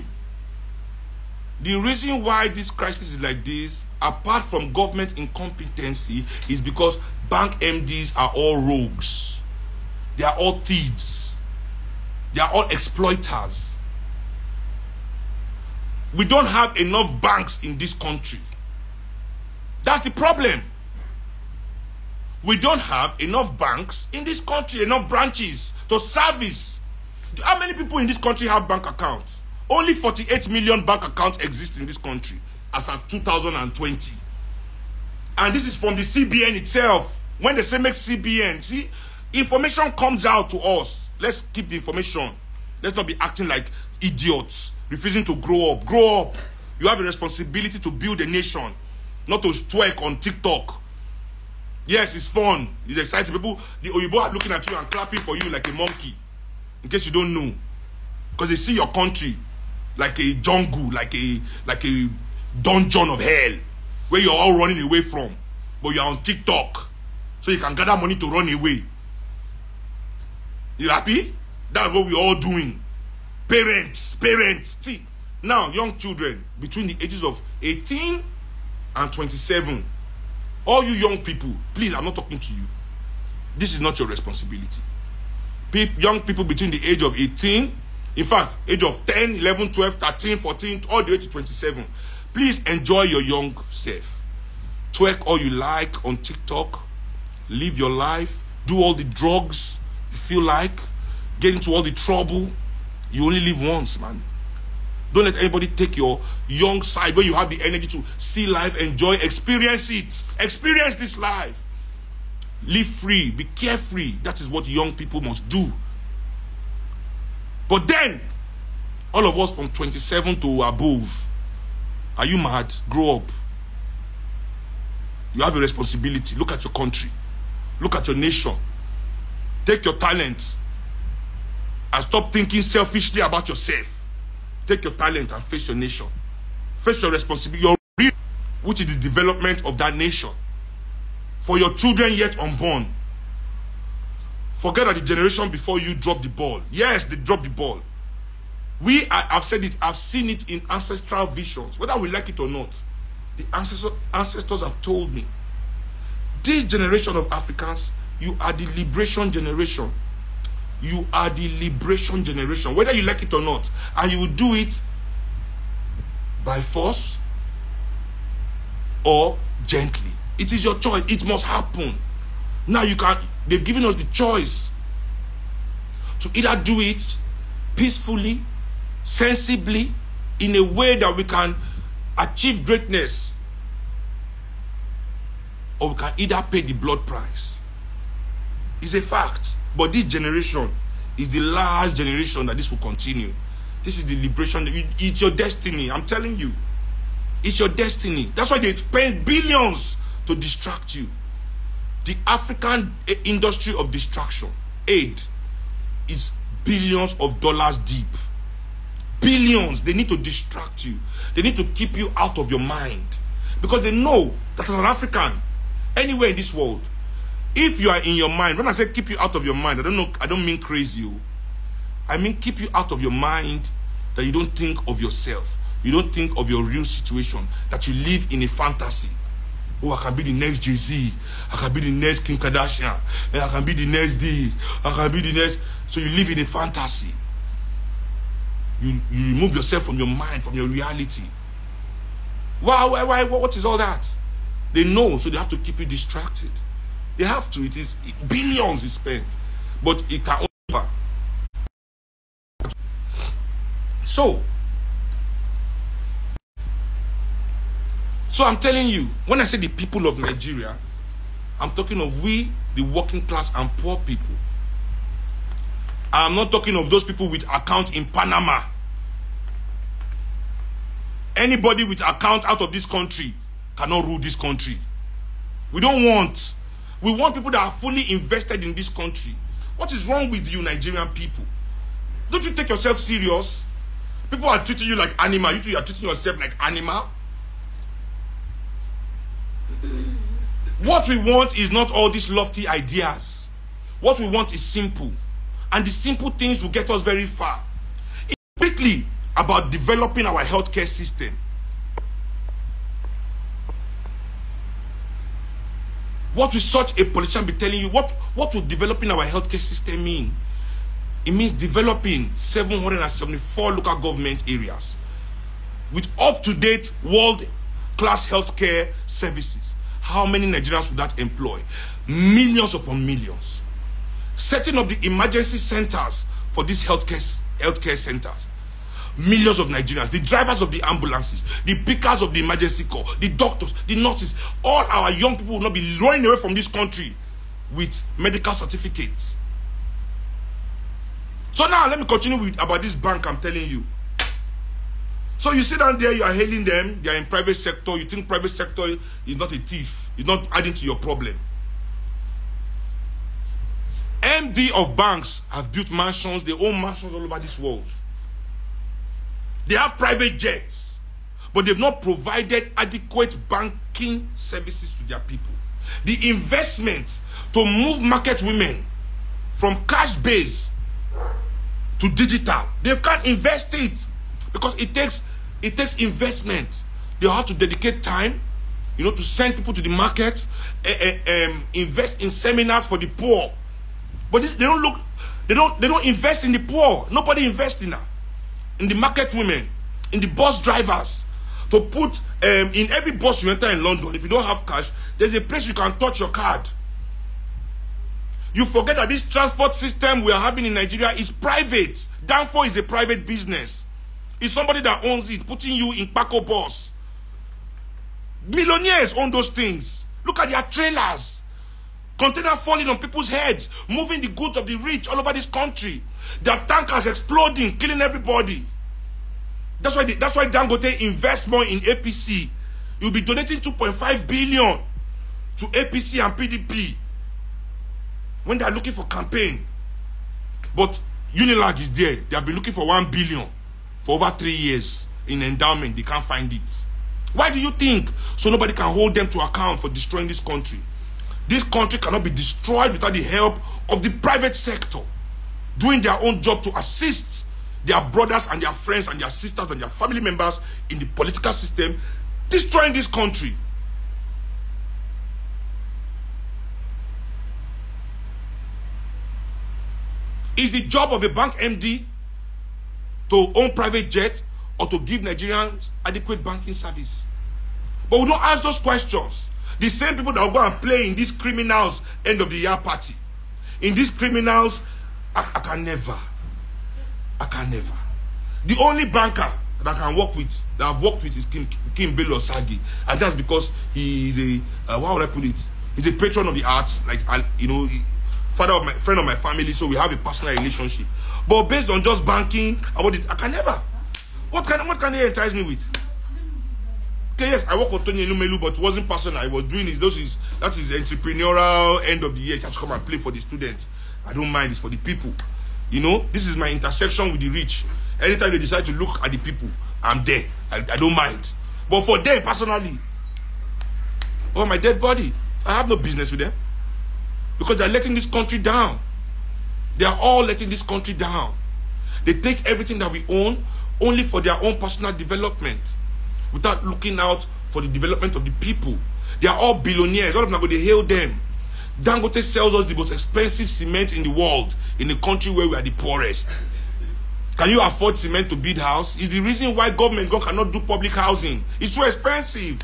The reason why this crisis is like this, apart from government incompetency, is because bank MDs are all rogues. They are all thieves. They are all exploiters. We don't have enough banks in this country. That's the problem. We don't have enough banks in this country, enough branches to service. How many people in this country have bank accounts? Only 48 million bank accounts exist in this country as of 2020. And this is from the CBN itself. When they say make CBN, see, information comes out to us. Let's keep the information. Let's not be acting like idiots, refusing to grow up. Grow up. You have a responsibility to build a nation, not to twerk on TikTok. Yes, it's fun. It's exciting. People, the Oyibo are looking at you and clapping for you like a monkey. In case you don't know. Because they see your country like a jungle, like a dungeon of hell, where you're all running away from. But you're on TikTok, so you can gather money to run away. You happy? That's what we're all doing. Parents. See, now young children between the ages of 18 and 27, all you young people, please, I'm not talking to you. This is not your responsibility. Young people between the age of 18, in fact, age of 10, 11, 12, 13, 14, all the way to 27. Please enjoy your young self. Twerk all you like on TikTok. Live your life. Do all the drugs you feel like. Get into all the trouble. You only live once, man. Don't let anybody take your young side where you have the energy to see life, enjoy, experience it. Experience this life. Live free. Be carefree. That is what young people must do. But then, all of us from 27 to above, are you mad? Grow up. You have a responsibility. Look at your country. Look at your nation. Take your talent and stop thinking selfishly about yourself. Take your talent and face your nation. Face your responsibility, your real, which is the development of that nation. For your children yet unborn. Forget that the generation before you dropped the ball. Yes, they dropped the ball. I've said it, I've seen it in ancestral visions. Whether we like it or not, the ancestors have told me, this generation of Africans, you are the liberation generation. You are the liberation generation, whether you like it or not. And you will do it by force or gently. It is your choice. It must happen. Now they've given us the choice to either do it peacefully, sensibly, in a way that we can achieve greatness, or we can either pay the blood price. It's a fact. But this generation is the last generation that this will continue. This is the liberation. It's your destiny. I'm telling you. It's your destiny. That's why they spend billions to distract you. The African industry of distraction, aid, is billions of dollars deep. Billions. They need to distract you. They need to keep you out of your mind. Because they know that as an African, anywhere in this world, if you are in your mind, when I say keep you out of your mind, I don't mean crazy. I mean keep you out of your mind, that you don't think of yourself. You don't think of your real situation, that you live in a fantasy. Oh, I can be the next Jay-Z. I can be the next Kim Kardashian. I can be the next this. I can be the next. So you live in a fantasy. You remove yourself from your mind, from your reality. Why? What is all that? They know, so they have to keep you distracted. They have to. It is billions is spent. But it can over. So I'm telling you, when I say the people of Nigeria, I'm talking of we, the working class and poor people. I'm not talking of those people with accounts in Panama. Anybody with account out of this country cannot rule this country. We don't want. We want people that are fully invested in this country. What is wrong with you, Nigerian people? Don't you take yourself serious? People are treating you like animal. You are treating yourself like animal. What we want is not all these lofty ideas. What we want is simple. And the simple things will get us very far. It's quickly about developing our healthcare system. What will such a politician be telling you? What will developing our healthcare system mean? It means developing 774 local government areas with up-to-date world-class healthcare services. How many Nigerians would that employ? Millions upon millions. Setting up the emergency centers for these healthcare centers. Millions of Nigerians, the drivers of the ambulances, the pickers of the emergency call, the doctors, the nurses, all our young people will not be running away from this country with medical certificates. So now let me continue with about this bank I'm telling you. So you sit down there, you are hailing them, they are in private sector, you think private sector is not a thief, it's not adding to your problem. MD of banks have built mansions, they own mansions all over this world. They have private jets, but they've not provided adequate banking services to their people. The investment to move market women from cash base to digital, they can't invest it because it takes investment. They have to dedicate time, you know, to send people to the market, invest in seminars for the poor. But they don't invest in the poor. Nobody invests in that. In the market women, in the bus drivers, to put in every bus you enter in London, if you don't have cash, there's a place you can touch your card. You forget that this transport system we are having in Nigeria is private. Danfo is a private business. It's somebody that owns it, putting you in Paco bus. Millionaires own those things. Look at their trailers. Container falling on people's heads, moving the goods of the rich all over this country. Their tankers exploding, killing everybody. That's why Dangote invests more in APC. You'll be donating 2.5 billion to APC and PDP when they are looking for campaign. But Unilag is there. They have been looking for 1 billion for over 3 years in endowment. They can't find it. Why do you think? So nobody can hold them to account for destroying this country. This country cannot be destroyed without the help of the private sector doing their own job to assist their brothers and their friends and their sisters and their family members in the political system, destroying this country. Is the job of a bank MD to own private jet or to give Nigerians adequate banking service? But we don't ask those questions. The same people that will go and play in these criminals end of the year party. In these criminals, I can never. The only banker that I can work with, that I've worked with, is Kim Bello Sagi. And that's because he is a, how would I put it? He's a patron of the arts, like, you know, friend of my family, so we have a personal relationship. But based on just banking, about it, I can never. What can they entice me with? Okay, yes, I work for Tony Elumelu, but it wasn't personal. I was doing this. That is entrepreneurial end of the year. Just come and play for the students. I don't mind. It's for the people. You know, this is my intersection with the rich. Anytime they decide to look at the people, I'm there. I don't mind. But for them personally, oh, my dead body, I have no business with them. Because they're letting this country down. They are all letting this country down. They take everything that we own only for their own personal development, without looking out for the development of the people. They are all billionaires. All of them are going to hail them. Dangote sells us the most expensive cement in the world, in a country where we are the poorest. Can you afford cement to build house? It's the reason why government cannot do public housing. It's too expensive.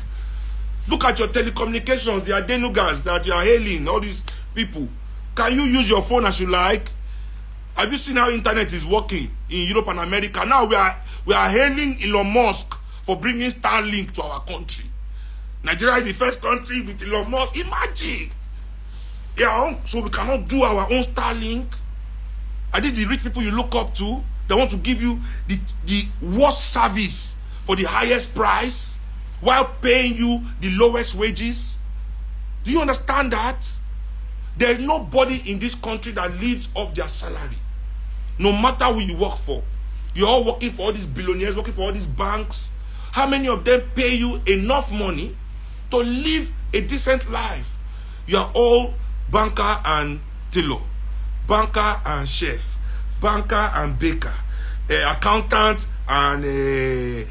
Look at your telecommunications, the adenugas that you are hailing, all these people. Can you use your phone as you like? Have you seen how internet is working in Europe and America? Now we are hailing Elon Musk for bringing Starlink to our country. Nigeria is the first country with Elon Musk. Imagine. Yeah, so we cannot do our own Starlink. Are these the rich people you look up to? They want to give you the worst service for the highest price while paying you the lowest wages? Do you understand that? There is nobody in this country that lives off their salary. No matter who you work for. You're all working for all these billionaires, working for all these banks. How many of them pay you enough money to live a decent life? You are all banker and tailor, banker and chef, banker and baker, accountant and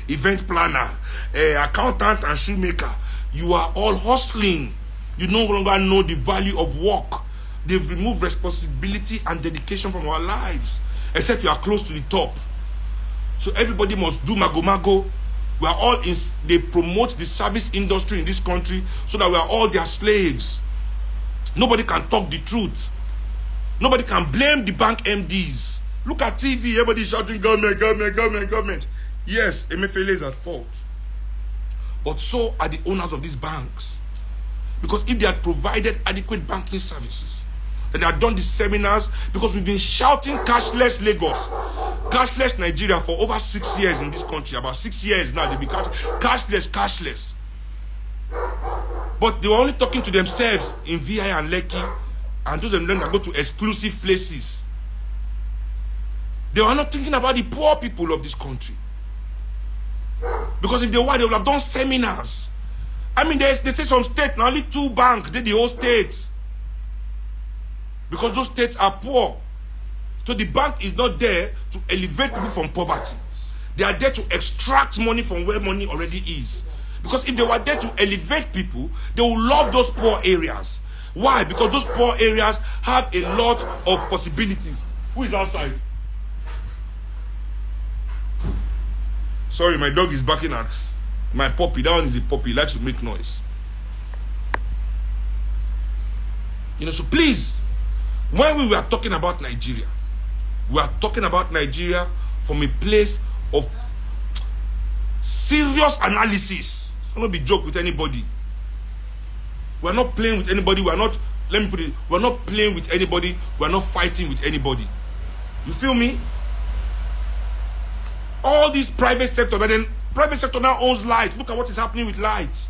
event planner, accountant and shoemaker. You are all hustling. You no longer know the value of work. They've removed responsibility and dedication from our lives, except you are close to the top. So everybody must do mago-mago. We are all in, they promote the service industry in this country so that we are all their slaves. Nobody can talk the truth. Nobody can blame the bank MDs. Look at TV, everybody shouting government, government, government, government. Yes, Emefiele is at fault. But so are the owners of these banks. Because if they had provided adequate banking services, and they had done the seminars, because we've been shouting cashless Lagos, cashless Nigeria for over 6 years in this country. About 6 years now, they've been cashless, cashless. But they were only talking to themselves in VI and Lekki, and those of them that go to exclusive places. They were not thinking about the poor people of this country. Because if they were, they would have done seminars. I mean, they say some states, now only 2 banks did the whole state. Because those states are poor. So the bank is not there to elevate people from poverty. They are there to extract money from where money already is. Because if they were there to elevate people, they will love those poor areas. Why? Because those poor areas have a lot of possibilities. Who is outside? Sorry, my dog is barking at my puppy. That one is a puppy. He likes to make noise. You know, so please, when we were talking about Nigeria, we are talking about Nigeria from a place of serious analysis. I'm not be joke with anybody. We are not playing with anybody. We are not, let me put it, we are not playing with anybody. We are not fighting with anybody. You feel me? All these private sector, but then private sector now owns light. Look at what is happening with light.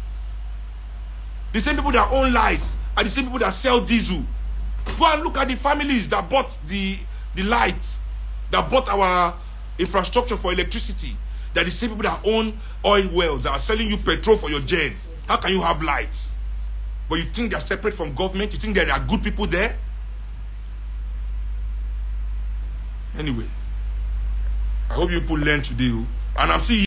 The same people that own light are the same people that sell diesel. Go and look at the families that bought the lights, that bought our infrastructure for electricity. They're the same people that own oil wells, that are selling you petrol for your gen. How can you have lights? But you think they're separate from government? You think there are good people there? Anyway, I hope you people learn today. And I'm seeing